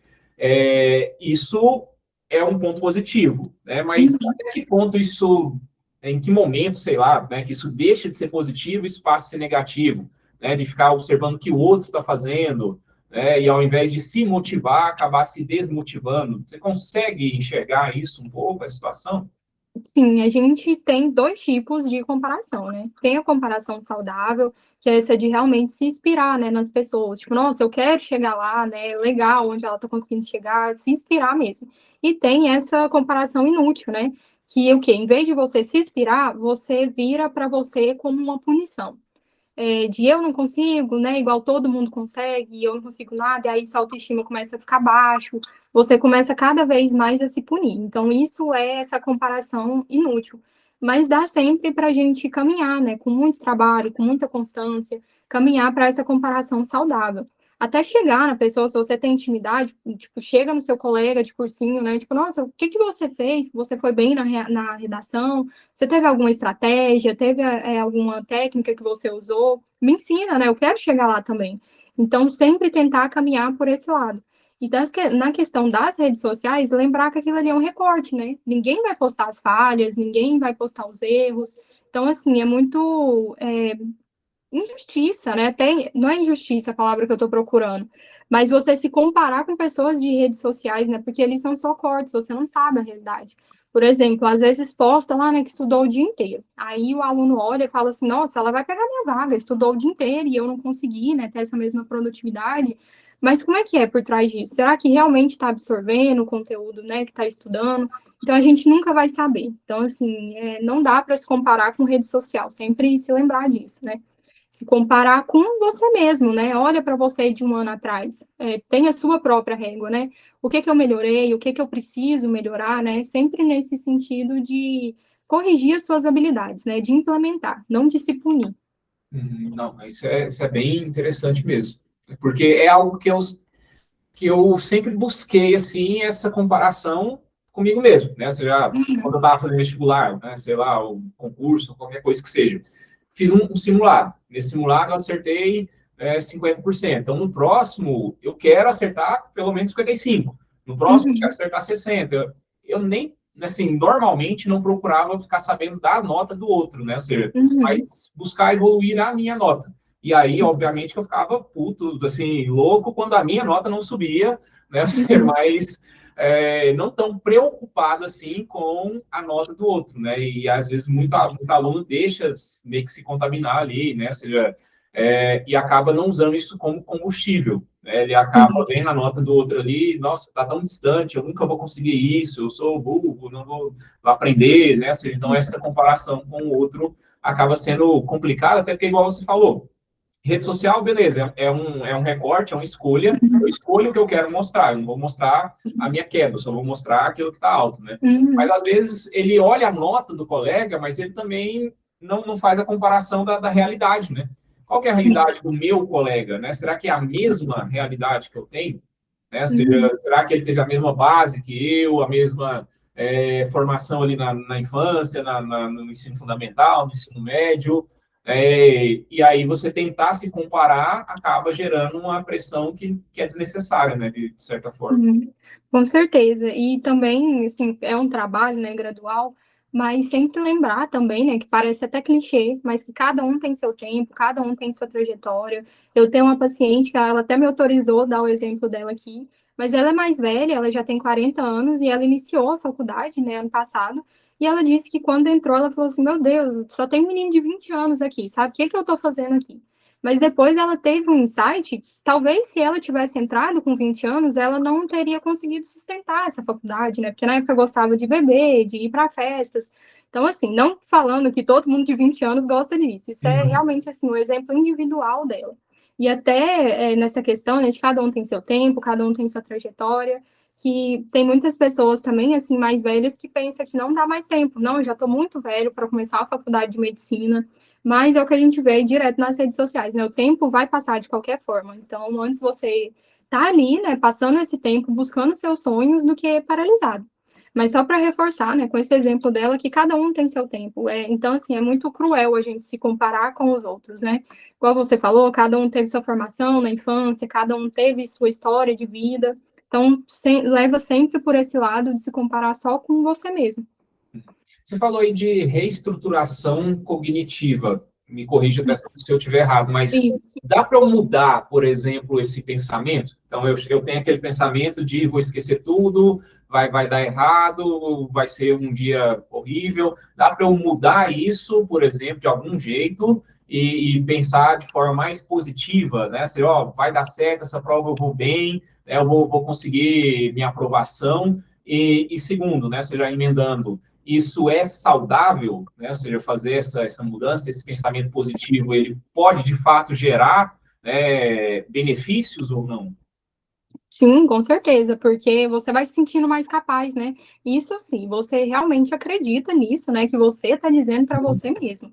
Isso é um ponto positivo, né? Mas uhum. até que ponto isso, em que momento, sei lá, né, que isso deixa de ser positivo e isso passa a ser negativo, né? De ficar observando o que o outro está fazendo, né? E ao invés de se motivar, acabar se desmotivando. Você consegue enxergar isso um pouco, a situação? Sim, a gente tem dois tipos de comparação, né? Tem a comparação saudável, que é essa de realmente se inspirar, né, nas pessoas. Tipo, nossa, eu quero chegar lá, né? Legal onde ela tá conseguindo chegar, se inspirar mesmo. E tem essa comparação inútil, né? Que o quê? Em vez de você se inspirar, você vira para você como uma punição de eu não consigo, né? Igual todo mundo consegue, e eu não consigo nada, e aí sua autoestima começa a ficar baixo, você começa cada vez mais a se punir. Então, isso é essa comparação inútil. Mas dá sempre para a gente caminhar, né? Com muito trabalho, com muita constância, caminhar para essa comparação saudável. Até chegar na pessoa, se você tem intimidade, tipo, chega no seu colega de cursinho, né? Tipo, nossa, o que que você fez? Você foi bem na redação? Você teve alguma estratégia? Teve alguma técnica que você usou? Me ensina, né? Eu quero chegar lá também. Então, sempre tentar caminhar por esse lado. E na questão das redes sociais, lembrar que aquilo ali é um recorte, né? Ninguém vai postar as falhas, ninguém vai postar os erros. Então, assim, é muito injustiça, né? Até, não é injustiça a palavra que eu estou procurando, mas você se comparar com pessoas de redes sociais, né? Porque eles são só cortes, você não sabe a realidade. Por exemplo, às vezes posta lá, né, que estudou o dia inteiro. Aí o aluno olha e fala assim, nossa, ela vai pegar minha vaga, estudou o dia inteiro e eu não consegui, né, ter essa mesma produtividade. Mas como é que é por trás disso? Será que realmente está absorvendo o conteúdo, né, que está estudando? Então a gente nunca vai saber. Então, assim, não dá para se comparar com rede social, sempre se lembrar disso, né? Se comparar com você mesmo, né? Olha para você de um ano atrás, tem a sua própria régua, né? O que eu melhorei, o que eu preciso melhorar, né? Sempre nesse sentido de corrigir as suas habilidades, né? De implementar, não de se punir. Não, isso é bem interessante mesmo. Porque é algo que eu sempre busquei, assim, essa comparação comigo mesmo, né? Ou seja, quando eu estava fazendo vestibular, né? Sei lá, o concurso, qualquer coisa que seja. Fiz um simulado. Nesse simulado eu acertei 50%. Então, no próximo, eu quero acertar pelo menos 55%. No próximo, eu quero acertar 60%. Eu nem, assim, normalmente não procurava ficar sabendo da nota do outro, né? Ou seja, mas buscar evoluir a minha nota. E aí, obviamente, que eu ficava puto, assim, louco quando a minha nota não subia, né? Mas não tão preocupado assim com a nota do outro, né? E às vezes muito aluno deixa meio que se contaminar ali, né? Ou seja, e acaba não usando isso como combustível, né? Ele acaba vendo a nota do outro ali, nossa, tá tão distante, eu nunca vou conseguir isso, eu sou burro, não vou aprender, né? Ou seja, então essa comparação com o outro acaba sendo complicada, até porque, igual você falou, rede social, beleza, é um recorte, é uma escolha. Eu escolho o que eu quero mostrar, eu não vou mostrar a minha queda, eu só vou mostrar aquilo que está alto, né? Mas às vezes ele olha a nota do colega, mas ele também não faz a comparação da realidade, né? Qual que é a realidade do meu colega, né? Será que é a mesma realidade que eu tenho? Né? Será que ele teve a mesma base que eu, a mesma formação ali na infância, no ensino fundamental, no ensino médio? E aí você tentar se comparar acaba gerando uma pressão que é desnecessária, né, de certa forma. Com certeza. E também, assim, é um trabalho, né, gradual, mas sempre lembrar também, né, que parece até clichê, mas que cada um tem seu tempo, cada um tem sua trajetória. Eu tenho uma paciente que ela até me autorizou a dar o exemplo dela aqui, mas ela é mais velha, ela já tem 40 anos e ela iniciou a faculdade, né, ano passado, e ela disse que quando entrou, ela falou assim, meu Deus, só tem um menino de 20 anos aqui, sabe? O que eu tô fazendo aqui? Mas depois ela teve um insight que talvez se ela tivesse entrado com 20 anos, ela não teria conseguido sustentar essa faculdade, né? Porque na época gostava de beber, de ir para festas. Então, assim, não falando que todo mundo de 20 anos gosta disso. Isso é realmente, assim, um exemplo individual dela. E até nessa questão, né, de cada um tem seu tempo, cada um tem sua trajetória, que tem muitas pessoas também, assim, mais velhas, que pensam que não dá mais tempo. Não, eu já estou muito velho para começar a faculdade de medicina, mas é o que a gente vê direto nas redes sociais, né? O tempo vai passar de qualquer forma. Então, antes você tá ali, né, passando esse tempo buscando seus sonhos do que paralisado. Mas só para reforçar, né, com esse exemplo dela, que cada um tem seu tempo. Então, assim, é muito cruel a gente se comparar com os outros, né? Igual você falou, cada um teve sua formação na infância, cada um teve sua história de vida. Então, leva sempre por esse lado de se comparar só com você mesmo. Você falou aí de reestruturação cognitiva. Me corrija até se eu estiver errado, mas Isso. dá para eu mudar, por exemplo, esse pensamento? Então, eu tenho aquele pensamento de vou esquecer tudo, vai dar errado, vai ser um dia horrível. Dá para eu mudar isso, por exemplo, de algum jeito e pensar de forma mais positiva, né? Assim, ó, vai dar certo, essa prova eu vou bem, né? Eu vou conseguir minha aprovação. E segundo, né? Ou seja, emendando, isso é saudável, né? Ou seja, fazer essa mudança, esse pensamento positivo, ele pode, de fato, gerar benefícios ou não? Sim, com certeza, porque você vai se sentindo mais capaz, né? Isso sim, você realmente acredita nisso, né? Que você está dizendo para você mesmo.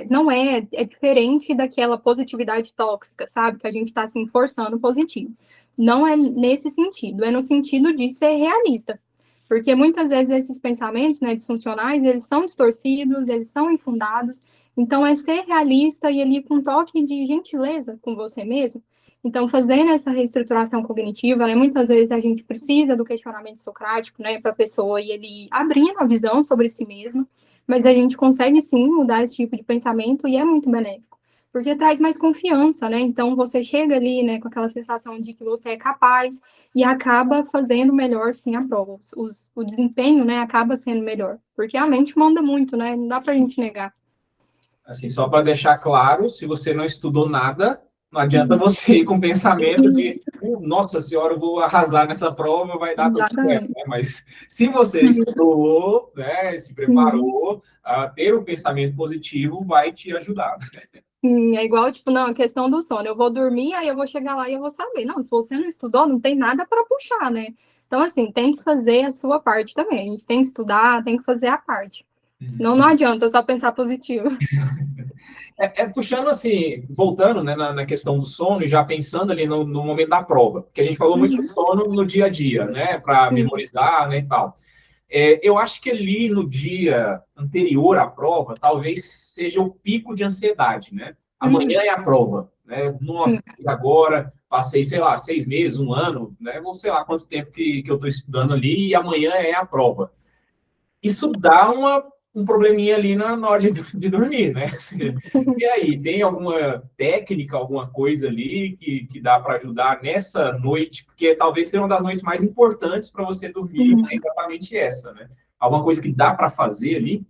Não é diferente daquela positividade tóxica, sabe? Que a gente está assim forçando o positivo. Não é nesse sentido, é no sentido de ser realista. Porque muitas vezes esses pensamentos, né, disfuncionais, eles são distorcidos, eles são infundados. Então, é ser realista e ali com um toque de gentileza com você mesmo. Então, fazendo essa reestruturação cognitiva, né, muitas vezes a gente precisa do questionamento socrático, né, para a pessoa e ele abrindo a visão sobre si mesma, mas a gente consegue sim mudar esse tipo de pensamento e é muito benéfico. porque traz mais confiança, né? Então, você chega ali, né, com aquela sensação de que você é capaz e acaba fazendo melhor, sim, a prova. O desempenho, né, acaba sendo melhor, porque a mente manda muito, né? Não dá pra gente negar. Assim, só para deixar claro, se você não estudou nada, não adianta você ir com o pensamento de, Isso, nossa senhora, eu vou arrasar nessa prova, vai dar tudo certo, exatamente. né? Mas se você estudou, né, se Uhum. preparou, a ter um pensamento positivo vai te ajudar. Sim, é igual, tipo, não, a questão do sono. Eu vou dormir, aí eu vou chegar lá e eu vou saber. Não, se você não estudou, não tem nada para puxar, né? Então, assim, tem que fazer a sua parte também. A gente tem que estudar, tem que fazer a parte. Senão não adianta só pensar positivo. Puxando assim, voltando, né, na questão do sono e já pensando ali no momento da prova, porque a gente falou muito de Uhum. sono no dia a dia, né, para Sim. memorizar, né, e tal. Eu acho que ali no dia anterior à prova, talvez seja o pico de ansiedade, né? Amanhã Uhum. é a prova, né? Sim. Nossa, e agora passei, sei lá, 6 meses, um ano, né? Ou sei lá quanto tempo que eu estou estudando ali e amanhã é a prova. Isso dá um probleminha ali na hora de dormir, né? E aí, tem alguma técnica, alguma coisa ali que dá para ajudar nessa noite? Porque talvez seja uma das noites mais importantes para você dormir, Uhum. é exatamente essa, né? Alguma coisa que dá para fazer ali?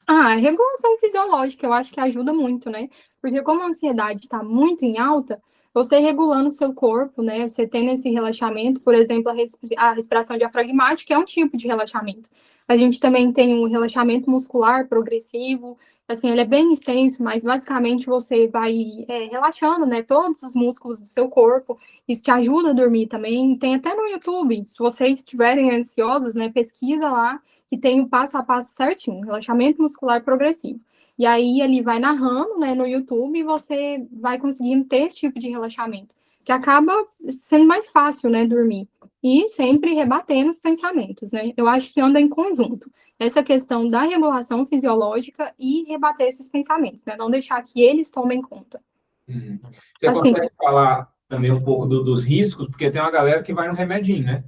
Ah, a regulação fisiológica, eu acho que ajuda muito, né? Porque como a ansiedade está muito em alta, você regulando o seu corpo, né? Você tendo esse relaxamento, por exemplo, a respiração diafragmática é um tipo de relaxamento. A gente também tem um relaxamento muscular progressivo, assim, ele é bem extenso, mas basicamente você vai relaxando, né? Todos os músculos do seu corpo. Isso te ajuda a dormir também. Tem até no YouTube, se vocês estiverem ansiosos, né? Pesquisa lá que tem o passo a passo certinho, relaxamento muscular progressivo. E aí ele vai narrando, né, no YouTube e você vai conseguindo ter esse tipo de relaxamento, que acaba sendo mais fácil, né, dormir. E sempre rebatendo os pensamentos, né? Eu acho que anda em conjunto. Essa questão da regulação fisiológica e rebater esses pensamentos, né? Não deixar que eles tomem conta. Uhum. Você Assim, consegue falar também um pouco dos riscos? Porque tem uma galera que vai no remedinho, né?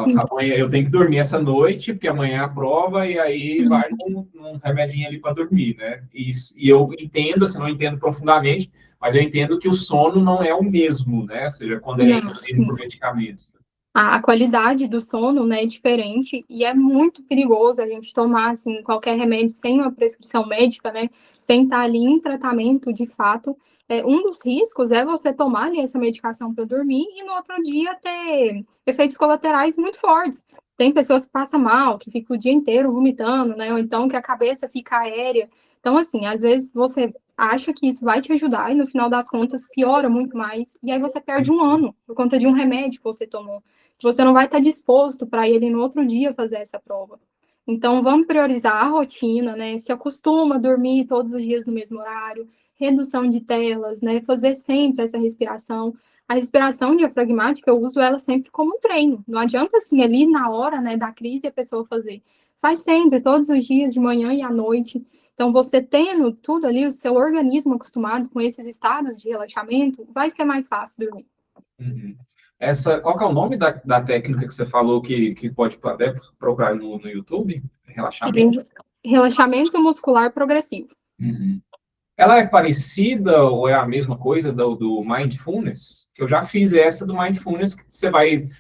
sim. Amanhã eu tenho que dormir essa noite, porque amanhã é a prova, e aí vai num remedinho ali para dormir, né? E eu entendo, assim, não entendo profundamente, mas eu entendo que o sono não é o mesmo, né? Ou seja, quando ele é Não, induzido sim. por medicamentos. A qualidade do sono, né, é diferente e é muito perigoso a gente tomar, assim, qualquer remédio sem uma prescrição médica, né, sem estar ali em tratamento de fato. Um dos riscos é você tomar ali essa medicação para dormir e no outro dia ter efeitos colaterais muito fortes. Tem pessoas que passam mal, que ficam o dia inteiro vomitando, né, ou então que a cabeça fica aérea. Então, assim, às vezes você acha que isso vai te ajudar e no final das contas piora muito mais, e aí você perde um ano por conta de um remédio que você tomou. Você não vai estar disposto para ele no outro dia fazer essa prova. Então, vamos priorizar a rotina, né? Se acostuma a dormir todos os dias no mesmo horário, redução de telas, né? Fazer sempre essa respiração. A respiração diafragmática, eu uso ela sempre como um treino. Não adianta, assim, ali na hora, né, da crise, a pessoa fazer. Faz sempre, todos os dias, de manhã e à noite. Então, você tendo tudo ali, o seu organismo acostumado com esses estados de relaxamento, vai ser mais fácil dormir. Uhum. Qual que é o nome da técnica que você falou que pode até procurar no YouTube? Relaxamento? Relaxamento muscular progressivo. Uhum. Ela é parecida ou é a mesma coisa do Mindfulness? Que eu já fiz essa do Mindfulness, que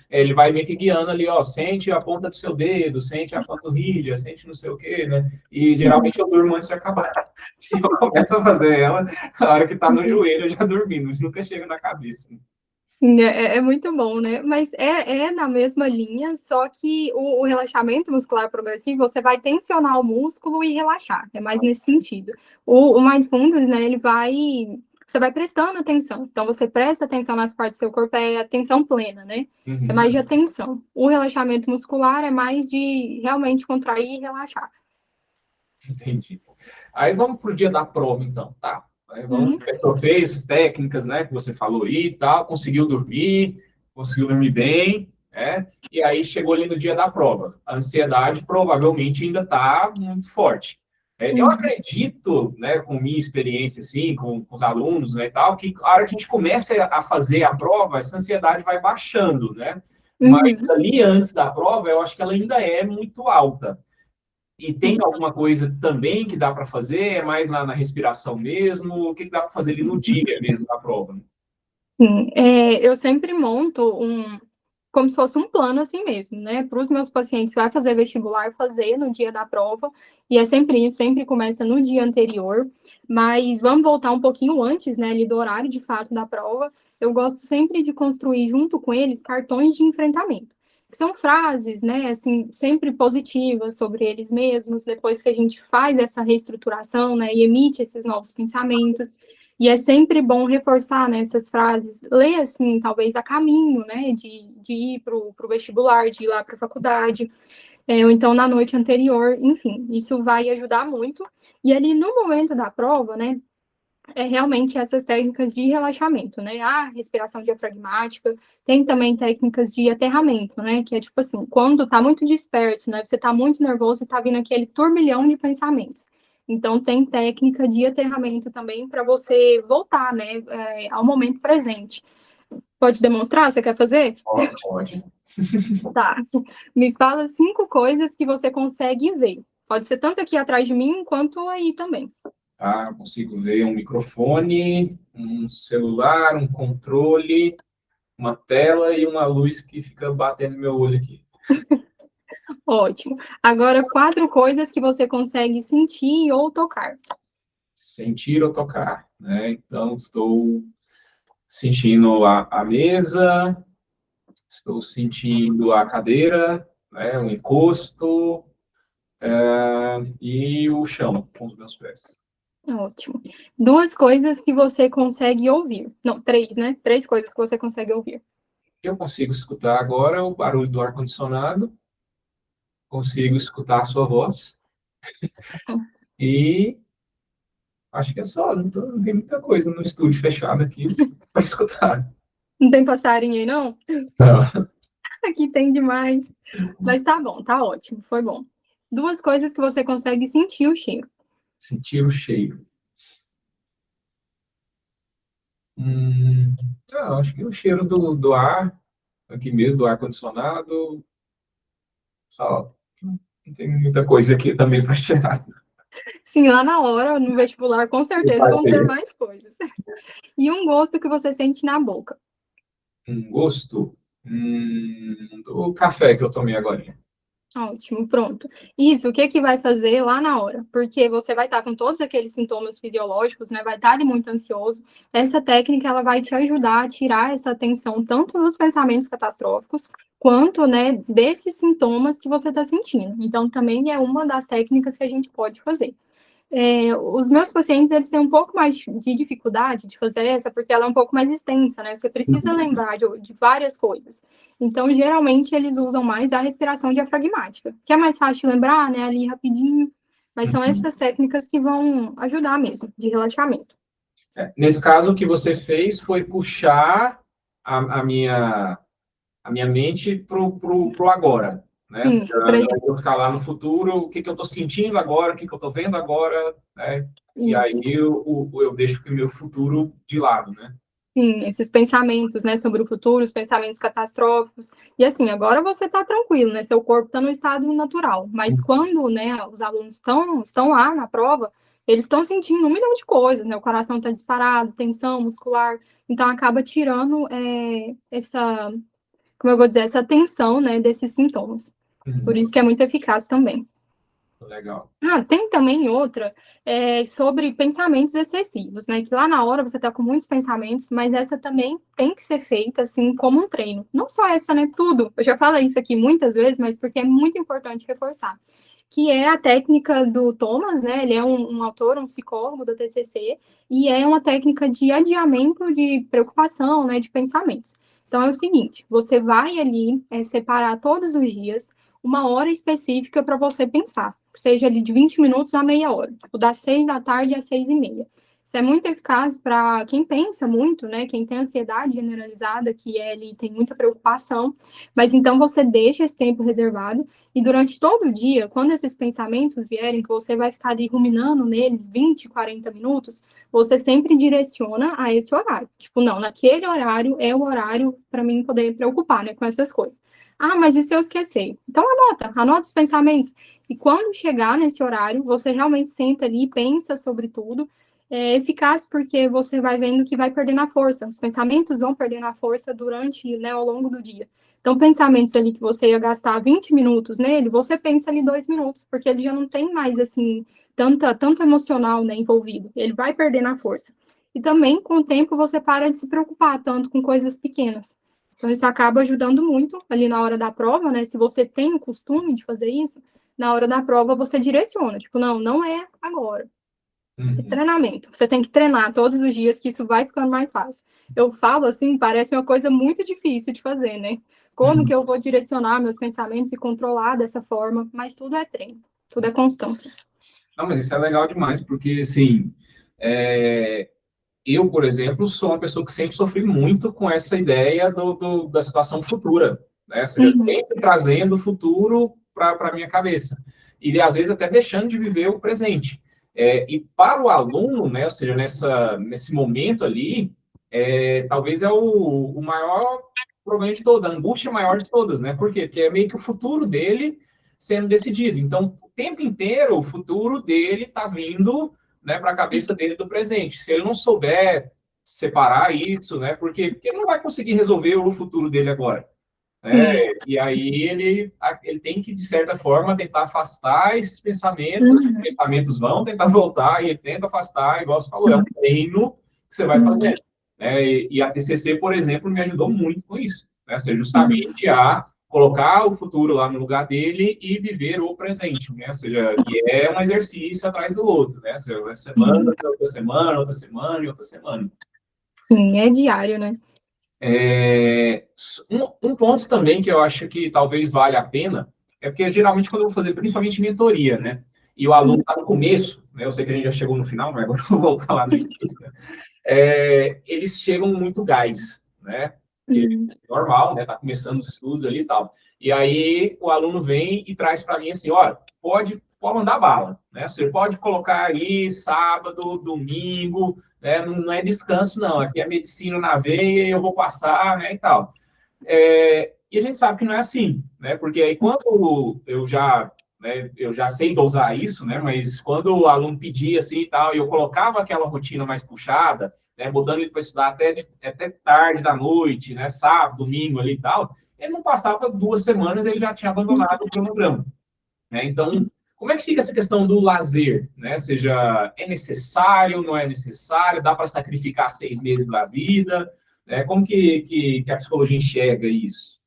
ele vai meio que guiando ali, ó, sente a ponta do seu dedo, sente a panturrilha, sente não sei o quê, né? E geralmente eu durmo antes de acabar. Se eu começo a fazer ela, a hora que tá no joelho eu já dormi, nunca chega na cabeça. Sim, é muito bom, né? Mas é na mesma linha, só que o relaxamento muscular progressivo, você vai tensionar o músculo e relaxar, é mais nesse sentido. O mindfulness, né, você vai prestando atenção. Então, você presta atenção nas partes do seu corpo, é atenção plena, né? É Uhum, mais de atenção. O relaxamento muscular é mais de realmente contrair e relaxar. entendi. Aí vamos pro dia da prova, então, tá? Aí vamos, Uhum. a pessoa fez essas técnicas, né, que você falou aí e tal, conseguiu dormir bem, né? E aí chegou ali no dia da prova. A ansiedade provavelmente ainda está muito forte. Eu Uhum. acredito, né, com minha experiência, assim, com os alunos, né, e tal, que a hora que a gente começa a fazer a prova, essa ansiedade vai baixando, né? Mas Uhum. ali antes da prova, eu acho que ela ainda é muito alta. E tem alguma coisa também que dá para fazer? É mais na respiração mesmo? O que dá para fazer ali no dia mesmo da prova? Sim, eu sempre monto como se fosse um plano assim mesmo, né? Para os meus pacientes que vai fazer vestibular, fazer no dia da prova, e é sempre isso, sempre começa no dia anterior, mas vamos voltar um pouquinho antes, né, ali do horário de fato da prova. Eu gosto sempre de construir junto com eles cartões de enfrentamento, que são frases, né, assim, sempre positivas sobre eles mesmos, depois que a gente faz essa reestruturação, né, e emite esses novos pensamentos. E é sempre bom reforçar, né, essas frases, ler, assim, talvez a caminho, né, de ir para o vestibular, de ir lá para a faculdade, ou então na noite anterior, enfim, isso vai ajudar muito. E ali no momento da prova, né, realmente essas técnicas de relaxamento, né, a respiração diafragmática, tem também técnicas de aterramento, né, que é tipo assim, quando tá muito disperso, né, você tá muito nervoso e tá vindo aquele turbilhão de pensamentos. Então, tem técnica de aterramento também para você voltar, né, ao momento presente. Pode demonstrar? Você quer fazer? Pode. Tá. Me fala 5 coisas que você consegue ver. Pode ser tanto aqui atrás de mim, quanto aí também. Ah, consigo ver um microfone, um celular, um controle, uma tela e uma luz que fica batendo no meu olho aqui. Ótimo. Agora, 4 coisas que você consegue sentir ou tocar. Sentir ou tocar, né? Então, estou sentindo a mesa, estou sentindo a cadeira, né? O encosto, e o chão com os meus pés. Ótimo. 2 coisas que você consegue ouvir. Não, 3, né? 3 coisas que você consegue ouvir. Eu consigo escutar agora o barulho do ar-condicionado, consigo escutar a sua voz e acho que é só, não tem muita coisa no estúdio fechado aqui para escutar. Não tem passarinho aí, não? Não. Aqui tem demais. Mas tá bom, tá ótimo, foi bom. 2 coisas que você consegue sentir o cheiro. Sentir o cheiro. Acho que o cheiro do ar, aqui mesmo, do ar-condicionado, só. Não tem muita coisa aqui também para cheirar. Sim, lá na hora, no vestibular, com certeza vão ter mais coisas. E um gosto que você sente na boca. Um gosto do café que eu tomei agora. Ótimo, pronto. Isso, o que que vai fazer lá na hora? Porque você vai estar com todos aqueles sintomas fisiológicos, né? Vai estar ali muito ansioso. Essa técnica, ela vai te ajudar a tirar essa tensão, tanto dos pensamentos catastróficos, quanto, né, desses sintomas que você está sentindo. Então, também é uma das técnicas que a gente pode fazer. Os meus pacientes, eles têm um pouco mais de dificuldade de fazer essa, porque ela é um pouco mais extensa, né? Você precisa lembrar de várias coisas. Então, geralmente, eles usam mais a respiração diafragmática, que é mais fácil de lembrar, né? Ali rapidinho. Mas são essas técnicas que vão ajudar mesmo, de relaxamento. Nesse caso, o que você fez foi puxar a minha mente pro agora, né? Ou Sim, seja, ao invés de eu ficar lá no futuro, o que eu estou sentindo agora, o que eu estou vendo agora, né? E aí isso. eu deixo o meu futuro de lado, né? Sim, esses pensamentos, né, sobre o futuro, os pensamentos catastróficos. E assim, agora você está tranquilo, né? Seu corpo está no estado natural. Mas quando, né, os alunos estão lá na prova, eles estão sentindo 1 milhão de coisas, né? O coração está disparado, tensão muscular. Então acaba tirando essa, como eu vou dizer, essa tensão, né, desses sintomas. Por isso que é muito eficaz também. Legal. Tem também outra sobre pensamentos excessivos, né? Que lá na hora você tá com muitos pensamentos, mas essa também tem que ser feita assim como um treino. Não só essa, né? Tudo. Eu já falei isso aqui muitas vezes, mas porque é muito importante reforçar. Que é a técnica do Thomas, né? Ele é um autor, um psicólogo da TCC, e é uma técnica de adiamento de preocupação, né? De pensamentos. Então é o seguinte: você vai ali separar todos os dias uma hora específica para você pensar, seja ali de 20 minutos a meia hora, tipo, das 6 da tarde às 6h30. Isso é muito eficaz para quem pensa muito, né? Quem tem ansiedade generalizada, que ele tem muita preocupação, mas então você deixa esse tempo reservado e durante todo o dia, quando esses pensamentos vierem, que você vai ficar ali ruminando neles 20, 40 minutos, você sempre direciona a esse horário. Tipo, não, naquele horário é o horário para mim poder preocupar, né, com essas coisas. Ah, mas e se eu esquecer? Então anota os pensamentos. E quando chegar nesse horário, você realmente senta ali, pensa sobre tudo. É eficaz porque você vai vendo que vai perdendo a força. Os pensamentos vão perdendo a força durante, né, ao longo do dia. Então, pensamentos ali que você ia gastar 20 minutos nele, você pensa ali 2 minutos, porque ele já não tem mais, assim, tanto emocional, né, envolvido. Ele vai perdendo a força. E também, com o tempo, você para de se preocupar tanto com coisas pequenas. Então, isso acaba ajudando muito ali na hora da prova, né? Se você tem o costume de fazer isso, na hora da prova você direciona. Tipo, não é agora. É Uhum. treinamento. Você tem que treinar todos os dias, que isso vai ficando mais fácil. Eu falo assim, parece uma coisa muito difícil de fazer, né? Como Uhum. que eu vou direcionar meus pensamentos e controlar dessa forma? Mas tudo é treino, tudo é constância. Não, mas isso é legal demais, porque, assim, eu, por exemplo, sou uma pessoa que sempre sofri muito com essa ideia da situação futura, né? Ou seja, Uhum. sempre trazendo o futuro para a minha cabeça. E, às vezes, até deixando de viver o presente. E para o aluno, né? Ou seja, nesse momento ali, talvez é o maior problema de todos, a angústia maior de todas, né? Por quê? Porque é meio que o futuro dele sendo decidido. Então, o tempo inteiro, o futuro dele está vindo, né, para a cabeça dele do presente. Se ele não souber separar isso, né, porque ele não vai conseguir resolver o futuro dele agora. Né? Sim. E aí ele tem que, de certa forma, tentar afastar esses pensamentos, os Uhum. pensamentos vão tentar voltar, e ele tenta afastar, igual você falou, é um treino que você vai Uhum. fazendo. Né? E a TCC, por exemplo, me ajudou muito com isso. Né? Ou seja, Uhum. justamente a colocar o futuro lá no lugar dele e viver o presente, né? Ou seja, e é um exercício atrás do outro, né? Ou seja, uma semana, Uhum. outra semana, outra semana e outra semana. Sim, é diário, né? Um ponto também que eu acho que talvez valha a pena é porque geralmente quando eu vou fazer, principalmente mentoria, né? E o aluno Uhum. está no começo, né? Eu sei que a gente já chegou no final, mas agora eu vou voltar lá no início, né? Eles chegam muito gás, né? Que Uhum. é normal, né? Tá começando os estudos ali e tal. E aí o aluno vem e traz para mim assim, olha, pode mandar bala, né? Você pode colocar aí sábado, domingo, né? Não é descanso não, aqui é medicina na veia, eu vou passar, né? E tal. E a gente sabe que não é assim, né? Porque aí quando eu já sei dosar isso, né? Mas quando o aluno pedia assim e tal, e eu colocava aquela rotina mais puxada, né? Botando ele para estudar até tarde da noite, né? Sábado, domingo ali e tal, ele não passava 2 semanas, ele já tinha abandonado o cronograma, né? Então, como é que fica essa questão do lazer, né? Ou seja, é necessário, não é necessário, dá para sacrificar 6 meses da vida, né? Como que a psicologia enxerga isso?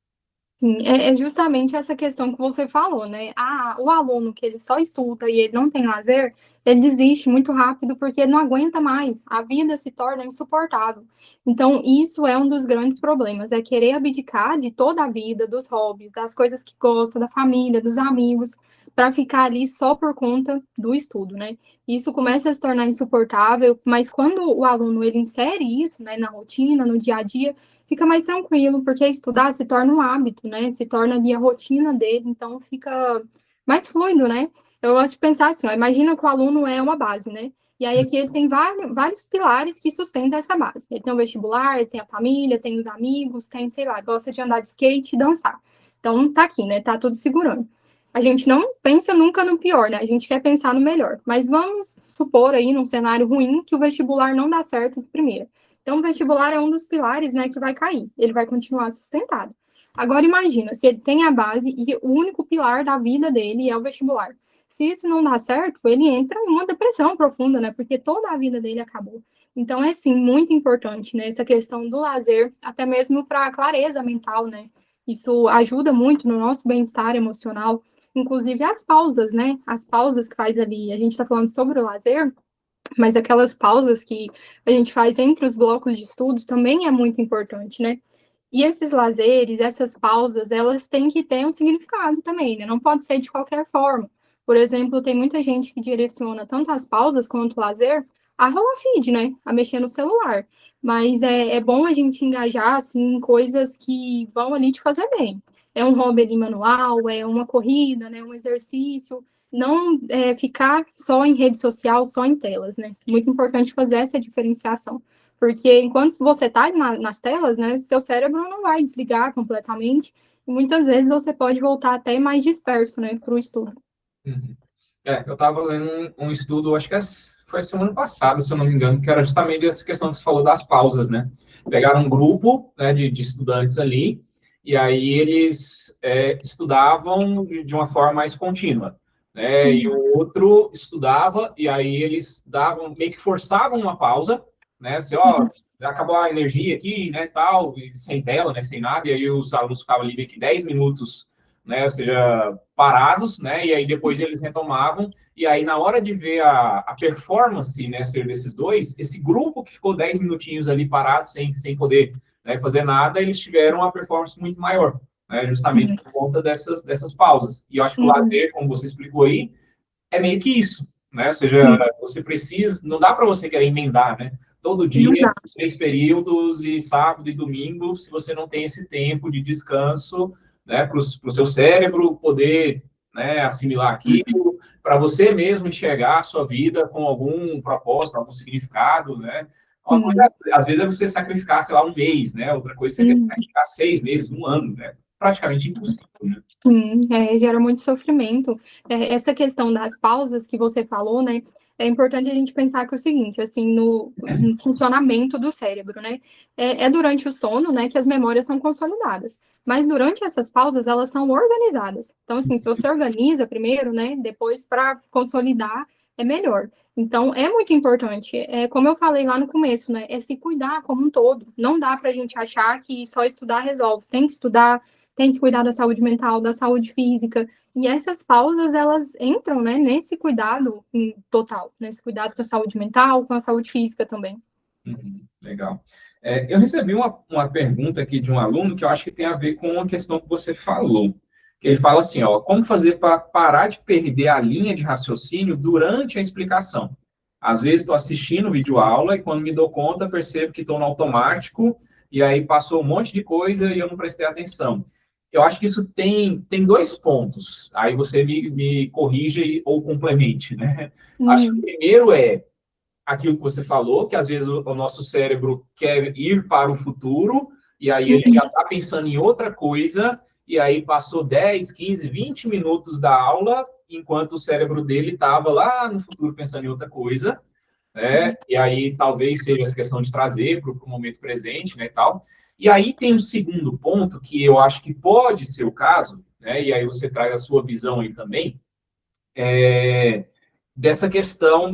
Sim, é justamente essa questão que você falou, né? O aluno que ele só estuda e ele não tem lazer, ele desiste muito rápido porque ele não aguenta mais, a vida se torna insuportável. Então, isso é um dos grandes problemas, é querer abdicar de toda a vida, dos hobbies, das coisas que gosta, da família, dos amigos, para ficar ali só por conta do estudo, né? Isso começa a se tornar insuportável, mas quando o aluno ele insere isso, né, na rotina, no dia a dia, fica mais tranquilo, porque estudar se torna um hábito, né? Se torna ali a rotina dele, então fica mais fluido, né? Eu gosto de pensar assim, ó, imagina que o aluno é uma base, né? E aí aqui ele tem vários pilares que sustentam essa base. Ele tem o vestibular, ele tem a família, tem os amigos, tem, sei lá, gosta de andar de skate e dançar. Então tá aqui, né? Tá tudo segurando. A gente não pensa nunca no pior, né? A gente quer pensar no melhor. Mas vamos supor aí, num cenário ruim, que o vestibular não dá certo de primeira. Então, o vestibular é um dos pilares, né, que vai cair. Ele vai continuar sustentado. Agora, imagina, se ele tem a base e o único pilar da vida dele é o vestibular. Se isso não dá certo, ele entra em uma depressão profunda, né, porque toda a vida dele acabou. Então, é, sim, muito importante, né, essa questão do lazer, até mesmo para a clareza mental, né. Isso ajuda muito no nosso bem-estar emocional, inclusive as pausas, né, as pausas que faz ali. A gente está falando sobre o lazer, mas aquelas pausas que a gente faz entre os blocos de estudos também é muito importante, né? E esses lazeres, essas pausas, elas têm que ter um significado também, né? Não pode ser de qualquer forma. Por exemplo, tem muita gente que direciona tanto as pausas quanto o lazer a rolar feed, né? A mexer no celular. Mas é bom a gente engajar, assim, em coisas que vão ali te fazer bem. É um hobby ali manual, é uma corrida, né? Um exercício. Não ficar só em rede social, só em telas, né? Muito importante fazer essa diferenciação. Porque enquanto você está nas telas, né? Seu cérebro não vai desligar completamente. E muitas vezes você pode voltar até mais disperso, né? Para o estudo. Uhum. Eu estava lendo um estudo, acho que foi semana passada, se eu não me engano, que era justamente essa questão que você falou das pausas, né? Pegaram um grupo, né, de estudantes ali, e aí eles estudavam de uma forma mais contínua, né? E o outro estudava, e aí eles davam, meio que forçavam uma pausa, né? Assim, ó, já acabou a energia aqui, né, tal, e sem tela, né, sem nada, e aí os alunos ficavam ali meio que 10 minutos, né, ou seja, parados, né, e aí depois eles retomavam, e aí na hora de ver a performance, né, ser desses dois, esse grupo que ficou 10 minutinhos ali parado, sem poder, né, fazer nada, eles tiveram uma performance muito maior, né, justamente por conta dessas pausas. E eu acho que o lazer, como você explicou aí, é meio que isso, né, ou seja, você precisa, não dá para você querer emendar, né, todo dia, 3 períodos, e sábado e domingo, se você não tem esse tempo de descanso, né, para o seu cérebro poder, né, assimilar aquilo, para você mesmo enxergar a sua vida com algum propósito, algum significado, né? Uma coisa, às vezes, é você sacrificar, sei lá, um mês, né? Outra coisa é você sacrificar 6 meses, um ano, né? Praticamente impossível, né? Sim, gera muito sofrimento. Essa questão das pausas que você falou, né? É importante a gente pensar que é o seguinte, assim, no funcionamento do cérebro, né? Durante o sono, né, que as memórias são consolidadas. Mas durante essas pausas, elas são organizadas. Então, assim, se você organiza primeiro, né, depois para consolidar, é melhor. Então, é muito importante. Como eu falei lá no começo, né? É se cuidar como um todo. Não dá para a gente achar que só estudar resolve. Tem que estudar, tem que cuidar da saúde mental, da saúde física. E essas pausas, elas entram, né, nesse cuidado total, nesse cuidado com a saúde mental, com a saúde física também. Legal. Eu recebi uma pergunta aqui de um aluno que eu acho que tem a ver com uma questão que você falou. Que ele fala assim, ó, como fazer para parar de perder a linha de raciocínio durante a explicação? Às vezes estou assistindo vídeo aula e quando me dou conta percebo que estou no automático e aí passou um monte de coisa e eu não prestei atenção. Eu acho que isso tem 2 pontos. Aí você me corrija ou complemente, né? Acho que o primeiro aquilo que você falou, que às vezes o nosso cérebro quer ir para o futuro, e aí ele já está pensando em outra coisa, e aí passou 10, 15, 20 minutos da aula, enquanto o cérebro dele estava lá no futuro pensando em outra coisa, né? E aí talvez seja essa questão de trazer para o momento presente, né, e tal. E aí tem um segundo ponto, que eu acho que pode ser o caso, né, e aí você traz a sua visão aí também, dessa questão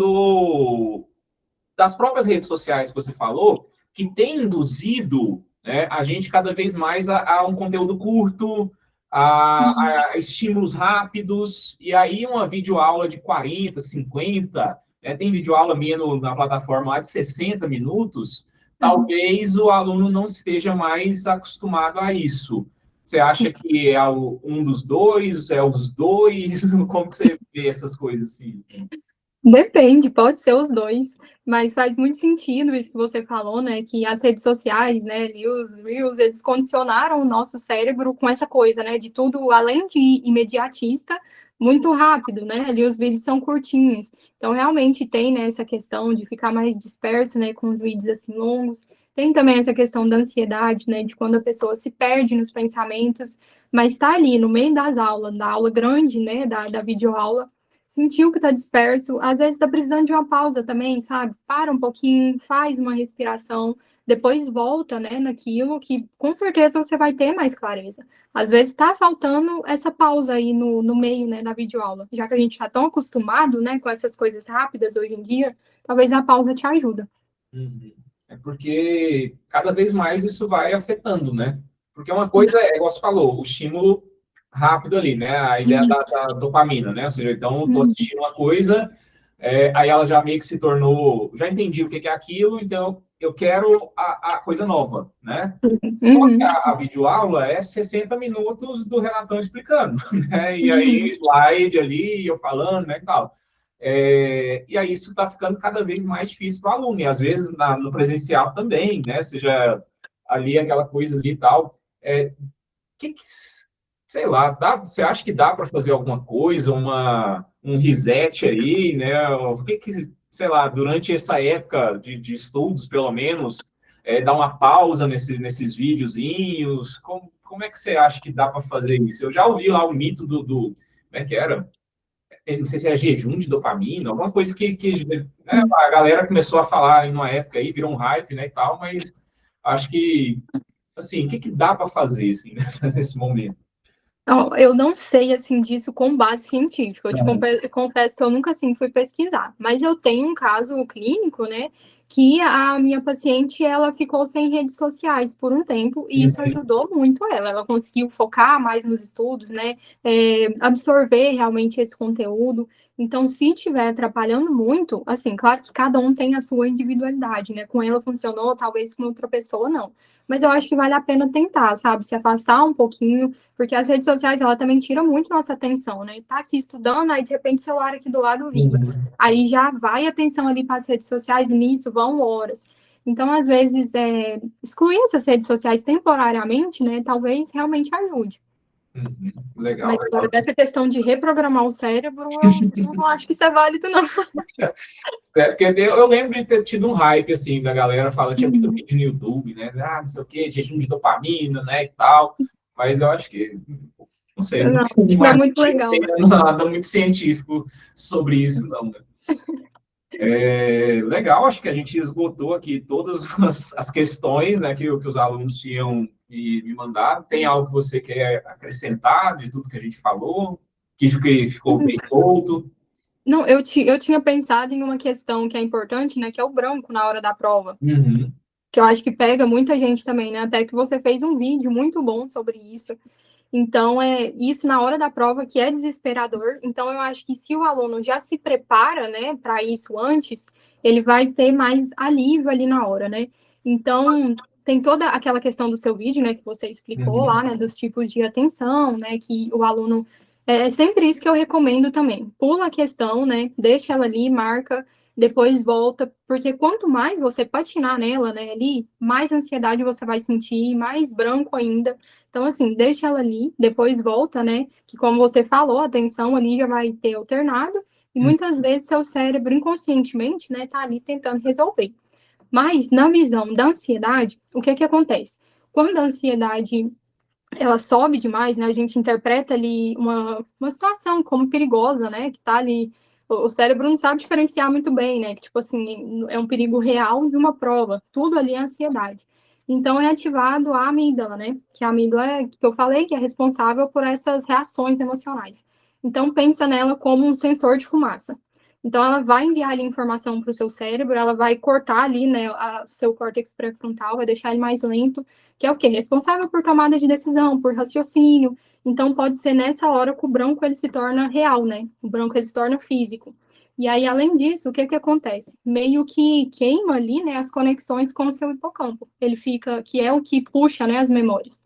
das próprias redes sociais que você falou, que tem induzido, né, a gente cada vez mais a um conteúdo curto, a estímulos rápidos, e aí uma videoaula de 40, 50, tem videoaula minha na plataforma lá de 60 minutos, talvez o aluno não esteja mais acostumado a isso. Você acha que é um dos dois, é os dois? Como que você vê essas coisas assim? Depende, pode ser os dois, mas faz muito sentido isso que você falou, né? Que as redes sociais, né, ali os Reels, eles condicionaram o nosso cérebro com essa coisa, né? De tudo, além de imediatista, muito rápido, né? Ali os vídeos são curtinhos. Então, realmente tem, né, essa questão de ficar mais disperso, né, com os vídeos assim longos. Tem também essa questão da ansiedade, né? De quando a pessoa se perde nos pensamentos, mas está ali no meio das aulas, da aula grande, né? Da videoaula, sentiu que está disperso, às vezes está precisando de uma pausa também, sabe? Para um pouquinho, faz uma respiração, depois volta, né, naquilo que com certeza você vai ter mais clareza. Às vezes está faltando essa pausa aí no meio, né, da videoaula, já que a gente está tão acostumado, né, com essas coisas rápidas hoje em dia, talvez a pausa te ajuda. Uhum. É porque cada vez mais isso vai afetando, né? Porque uma coisa igual você falou, o estímulo rápido ali, né? A ideia da dopamina, né? Ou seja, então, estou assistindo uma coisa, aí ela já meio que se tornou, já entendi o que é aquilo, então eu quero a coisa nova, né? Só que a videoaula é 60 minutos do Renatão explicando, né? E aí, slide ali, eu falando, né, e tal. E aí isso está ficando cada vez mais difícil para o aluno, e às vezes no presencial também, né? Seja ali aquela coisa ali e tal. Que, sei lá, você acha que dá para fazer alguma coisa, um reset aí, né? O sei lá, durante essa época de estudos, pelo menos, dar uma pausa nesses videozinhos? Como é que você acha que dá para fazer isso? Eu já ouvi lá o mito como é que era? Eu não sei se é jejum de dopamina, alguma coisa que né, a galera começou a falar em uma época aí, virou um hype, né, e tal, mas acho que, assim, o que dá para fazer, assim, nesse momento? Não, eu não sei, assim, disso com base científica. Eu te Uhum. confesso que eu nunca, assim, fui pesquisar. Mas eu tenho um caso clínico, né, que a minha paciente, ela ficou sem redes sociais por um tempo, e isso ajudou muito ela. Ela conseguiu focar mais nos estudos, né, absorver realmente esse conteúdo. Então, se estiver atrapalhando muito, assim, claro que cada um tem a sua individualidade, né? Com ela funcionou, talvez com outra pessoa não. Mas eu acho que vale a pena tentar, sabe? Se afastar um pouquinho, porque as redes sociais, ela também tira muito nossa atenção, né? Tá aqui estudando, aí de repente o celular aqui do lado vibra. Aí já vai a atenção ali para as redes sociais e nisso vão horas. Então, às vezes, excluir essas redes sociais temporariamente, né? Talvez realmente ajude. Legal, Mas agora, legal. dessa questão de reprogramar o cérebro, eu não acho que isso é válido, não. Porque eu lembro de ter tido um hype, assim, da galera falando, tinha muito Uhum. vídeo no YouTube, né? Não sei o quê, jejum de dopamina, né, e tal. Mas eu acho que, não sei, Não, não não é muito legal, tem não. nada muito científico sobre isso, não, né? Legal, acho que a gente esgotou aqui todas as questões, né, que os alunos tinham me mandado. Tem algo que você quer acrescentar de tudo que a gente falou, que ficou bem solto? Não, eu tinha pensado em uma questão que é importante, né? Que é o branco na hora da prova. Uhum. Que eu acho que pega muita gente também, né? Até que você fez um vídeo muito bom sobre isso. Então, é isso na hora da prova que é desesperador. Então, eu acho que se o aluno já se prepara, né, para isso antes, ele vai ter mais alívio ali na hora, né? Então, tem toda aquela questão do seu vídeo, né, que você explicou lá, Uhum. né, dos tipos de atenção, né, que o aluno é sempre isso que eu recomendo também. Pula a questão, né, deixa ela ali, marca, depois volta, porque quanto mais você patinar nela, né, ali, mais ansiedade você vai sentir, mais branco ainda. Então, assim, deixa ela ali, depois volta, né? Que como você falou, a atenção ali já vai ter alternado, e muitas vezes seu cérebro inconscientemente, né, tá ali tentando resolver. Mas na visão da ansiedade, o que que acontece? Quando a ansiedade ela sobe demais, né? A gente interpreta ali uma situação como perigosa, né? Que tá ali. O cérebro não sabe diferenciar muito bem, né? Que, tipo assim, é um perigo real de uma prova. Tudo ali é ansiedade. Então, é ativado a amígdala, né? Que a amígdala, que eu falei, que é responsável por essas reações emocionais. Então, pensa nela como um sensor de fumaça. Então, ela vai enviar ali informação para o seu cérebro, ela vai cortar ali, né, o seu córtex pré-frontal, vai deixar ele mais lento, que é o quê? Responsável por tomada de decisão, por raciocínio. Então, pode ser nessa hora que o branco ele se torna real, né? O branco ele se torna físico. E aí, além disso, o que que acontece? Meio que queima ali, né, as conexões com o seu hipocampo. Ele fica, que é o que puxa, né, as memórias.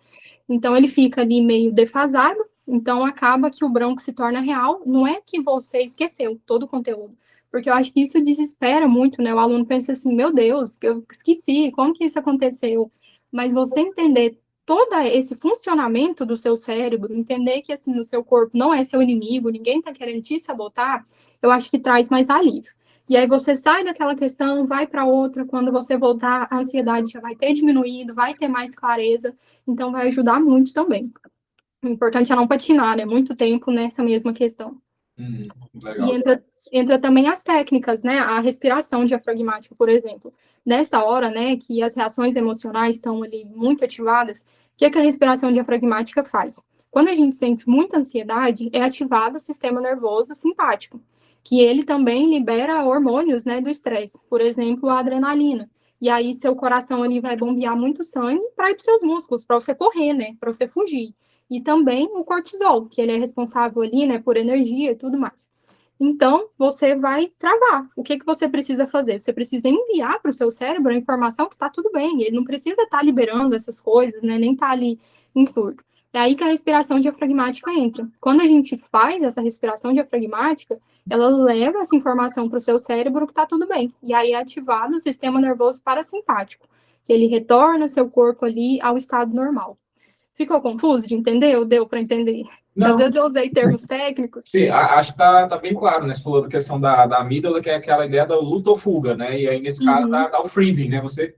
Então, ele fica ali meio defasado, então acaba que o branco se torna real. Não é que você esqueceu todo o conteúdo, porque eu acho que isso desespera muito, né? O aluno pensa assim, meu Deus, eu esqueci, como que isso aconteceu? Mas você entender todo esse funcionamento do seu cérebro, entender que assim, o seu corpo não é seu inimigo, ninguém está querendo te sabotar, eu acho que traz mais alívio. E aí você sai daquela questão, vai para outra, quando você voltar, a ansiedade já vai ter diminuído, vai ter mais clareza, então vai ajudar muito também. O importante é não patinar, né? Muito tempo nessa mesma questão. E Legal. entra também as técnicas, né? A respiração diafragmática, por exemplo. Nessa hora, né, que as reações emocionais estão ali muito ativadas, o que, é que a respiração diafragmática faz? Quando a gente sente muita ansiedade, é ativado o sistema nervoso simpático, que ele também libera hormônios, né, do estresse, por exemplo, a adrenalina. E aí seu coração ali vai bombear muito sangue para ir para seus músculos, para você correr, né, para você fugir. E também o cortisol, que ele é responsável ali, né, por energia e tudo mais. Então, você vai travar. O que, que você precisa fazer? Você precisa enviar para o seu cérebro a informação que está tudo bem. Ele não precisa estar liberando essas coisas, né? Nem estar ali em surto. É aí que a respiração diafragmática entra. Quando a gente faz essa respiração diafragmática, ela leva essa informação para o seu cérebro que está tudo bem. E aí é ativado o sistema nervoso parasimpático, que ele retorna seu corpo ali ao estado normal. Ficou confuso de entender ou deu para entender? Porque às Não, vezes eu usei termos técnicos. sim, acho que tá bem claro, né? Você falou da questão da amígdala, que é aquela ideia da luta ou fuga, né? E aí, nesse caso, Uhum, dá o freezing, né? Você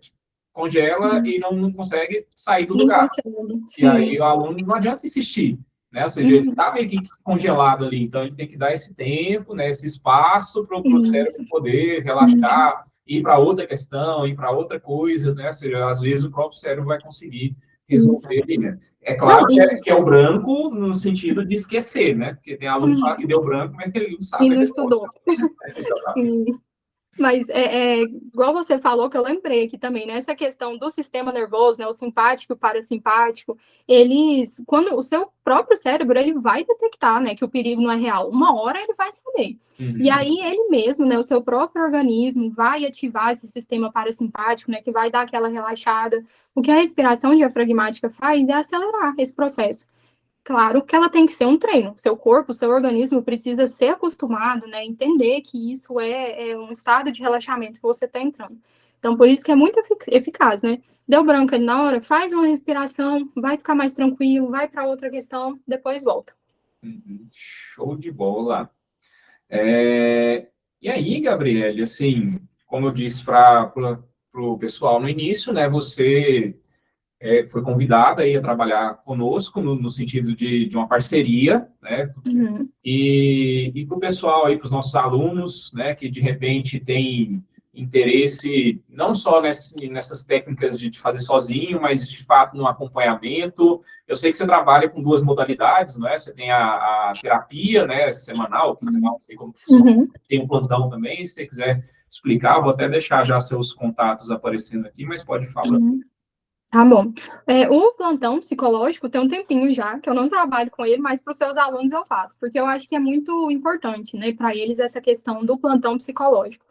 congela uhum. e não consegue sair do Não lugar. consegue. E aí, Sim. o aluno não adianta insistir, né? Ou seja, ele Uhum. está meio que congelado ali, então ele tem que dar esse tempo, né? Esse espaço para o cérebro Isso. poder Uhum. relaxar, ir para outra questão, ir para outra coisa, né? Ou seja, às vezes o próprio cérebro vai conseguir Isso. resolver ali, né? É Não, claro que é o branco no sentido de esquecer, né? Porque tem aluno que fala que deu branco, mas ele não e sabe a não resposta. estudou. Exatamente. Sim. Mas igual você falou, que eu lembrei aqui também, né? Essa questão do sistema nervoso, né? O simpático e o parasimpático, eles, quando o seu próprio cérebro, ele vai detectar, né? Que o perigo não é real. Uma hora ele vai saber. E Uhum. aí ele mesmo, né? O seu próprio organismo vai ativar esse sistema parasimpático, né? Que vai dar aquela relaxada. O que a respiração diafragmática faz é acelerar esse processo. Claro que ela tem que ser um treino. Seu corpo, seu organismo precisa ser acostumado, né? Entender que isso é um estado de relaxamento que você está entrando. Então, por isso que é muito eficaz, né? Deu branco ali na hora, faz uma respiração, vai ficar mais tranquilo, vai para outra questão, depois volta. Uhum. Show de bola. E aí, Gabriele, assim, como eu disse para o pessoal no início, né? Você foi convidada aí a trabalhar conosco no sentido de uma parceria, né? Uhum, E para o pessoal aí, para os nossos alunos, né, que de repente tem interesse não só nessas técnicas de fazer sozinho, mas de fato no acompanhamento. Eu sei que você trabalha com duas modalidades, não é? Você tem a terapia, né, semanal, quinzenal, não sei como funciona. uhum, Tem um plantão também, se você quiser explicar, eu vou até deixar já seus contatos aparecendo aqui, mas pode falar. uhum. Tá bom. O plantão psicológico tem um tempinho já, que eu não trabalho com ele, mas para os seus alunos eu faço, porque eu acho que é muito importante, né, para eles essa questão do plantão psicológico.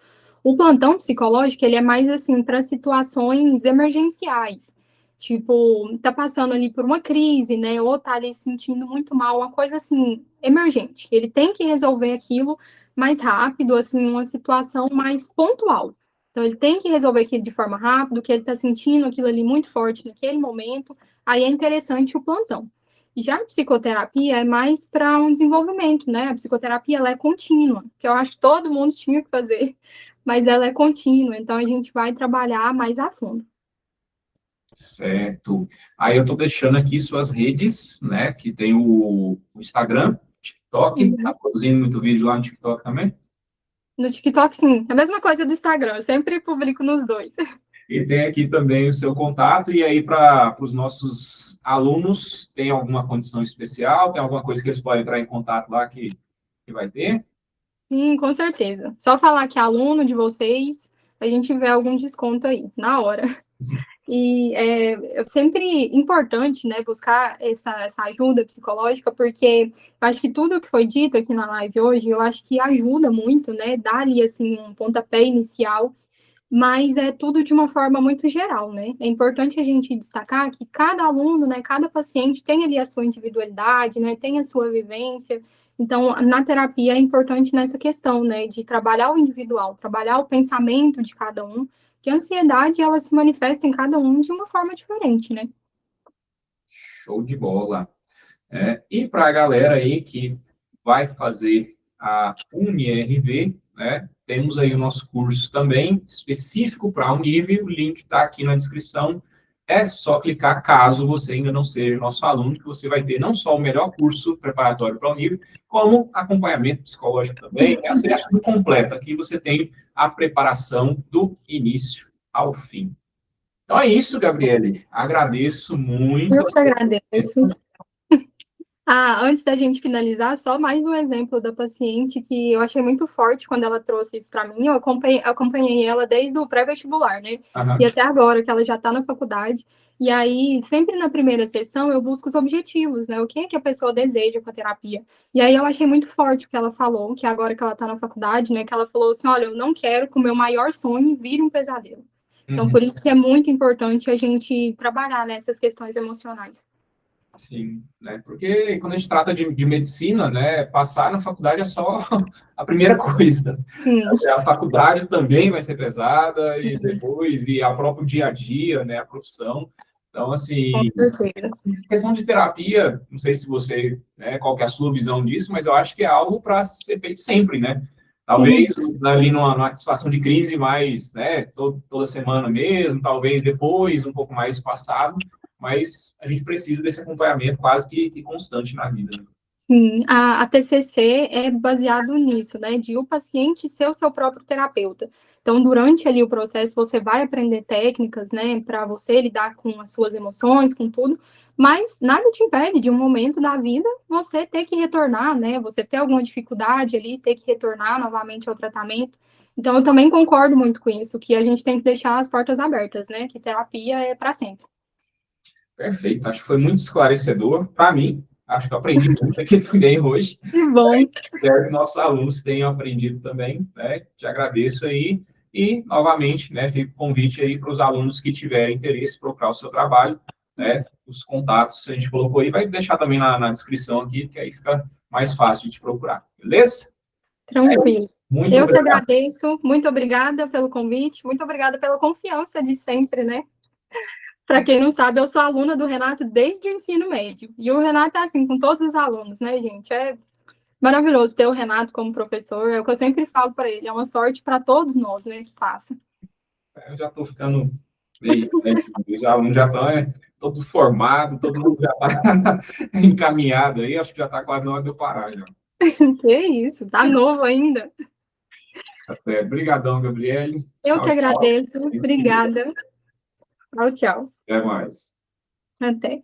O plantão psicológico, ele é mais assim para situações emergenciais. Tipo, tá passando ali por uma crise, né, ou tá ali se sentindo muito mal, uma coisa assim emergente. Ele tem que resolver aquilo mais rápido, assim, uma situação mais pontual. Então, ele tem que resolver aquilo de forma rápida, que ele está sentindo aquilo ali muito forte naquele momento. Aí é interessante o plantão. Já a psicoterapia é mais para um desenvolvimento, né? A psicoterapia ela é contínua, que eu acho que todo mundo tinha que fazer, mas ela é contínua, então a gente vai trabalhar mais a fundo. Certo. Aí eu estou deixando aqui suas redes, né? Que tem o Instagram, TikTok, está Uhum. produzindo muito vídeo lá no TikTok também. No TikTok, sim, a mesma coisa do Instagram, eu sempre publico nos dois. E tem aqui também o seu contato, e aí para os nossos alunos, tem alguma condição especial? Tem alguma coisa que eles podem entrar em contato lá que vai ter? Sim, com certeza. Só falar que é aluno de vocês, a gente vê algum desconto aí, na hora. E é sempre importante, né, buscar essa ajuda psicológica, porque eu acho que tudo que foi dito aqui na live hoje, eu acho que ajuda muito, né, dá ali, assim, um pontapé inicial, mas é tudo de uma forma muito geral, né? É importante a gente destacar que cada aluno, né, cada paciente tem ali a sua individualidade, né, tem a sua vivência. Então, na terapia é importante nessa questão, né, de trabalhar o individual, trabalhar o pensamento de cada um, que a ansiedade ela se manifesta em cada um de uma forma diferente, né? Show de bola. E para a galera aí que vai fazer a UniRV, né, temos aí o nosso curso também, específico para a Univ, o link está aqui na descrição. É só clicar caso você ainda não seja nosso aluno, que você vai ter não só o melhor curso preparatório para a Univ, como acompanhamento psicológico também, é tudo completo. Aqui você tem a preparação do início ao fim. Então é isso, Gabriele. Agradeço muito Eu a que sua agradeço. presença. Ah, antes da gente finalizar, só mais um exemplo da paciente que eu achei muito forte quando ela trouxe isso para mim. Eu acompanhei ela desde o pré-vestibular, né? E Aham. até agora, que ela já está na faculdade. E aí, sempre na primeira sessão, eu busco os objetivos, né? O que é que a pessoa deseja com a terapia. E aí, eu achei muito forte o que ela falou, que agora que ela está na faculdade, né? Que ela falou assim: olha, eu não quero que o meu maior sonho vire um pesadelo. Então, Uhum. por isso que é muito importante a gente trabalhar nessas questões emocionais. Sim, né? Porque quando a gente trata de medicina, né, passar na faculdade é só a primeira coisa. Sim, A faculdade também vai ser pesada, e depois, e a próprio dia a dia, né, a profissão. Então, com assim, certeza. questão de terapia, não sei se você, né, qual que é a sua visão disso, mas eu acho que é algo para ser feito sempre, né? Uhum. Talvez ali numa situação de crise mais, né, toda semana mesmo, talvez depois, um pouco mais passado, mas a gente precisa desse acompanhamento quase que constante na vida, né? Sim, a TCC é baseado nisso, né, de o paciente ser o seu próprio terapeuta. Então, durante ali o processo, você vai aprender técnicas, né, para você lidar com as suas emoções, com tudo, mas nada te impede de um momento da vida você ter que retornar, né, você ter alguma dificuldade ali, ter que retornar novamente ao tratamento. Então, eu também concordo muito com isso, que a gente tem que deixar as portas abertas, né, que terapia é para sempre. Perfeito, acho que foi muito esclarecedor para mim. Acho que eu aprendi muito aqui também hoje. Que bom. Espero que nossos alunos tenham aprendido também, né? Te agradeço aí. E, novamente, né, fica o convite aí para os alunos que tiverem interesse em procurar o seu trabalho, né? Os contatos a gente colocou aí, vai deixar também na descrição aqui, que aí fica mais fácil de te procurar, beleza? É Tranquilo. isso. Muito Eu que obrigado. agradeço, muito obrigada pelo convite, muito obrigada pela confiança de sempre, né? Para quem não sabe, eu sou aluna do Renato desde o ensino médio. E o Renato é assim com todos os alunos, né, gente? É maravilhoso ter o Renato como professor. É o que eu sempre falo para ele, é uma sorte para todos nós, né, que passa. Eu já estou ficando meio, né, os alunos já estão todo formado, todo mundo já está encaminhado aí, acho que já está quase na hora de eu parar já. Que isso, tá novo ainda. Tá certo. Obrigadão, Gabriele. Eu que Tchau, tchau. agradeço. A gente se vê. Obrigada. Tchau, tchau. Até mais. Até.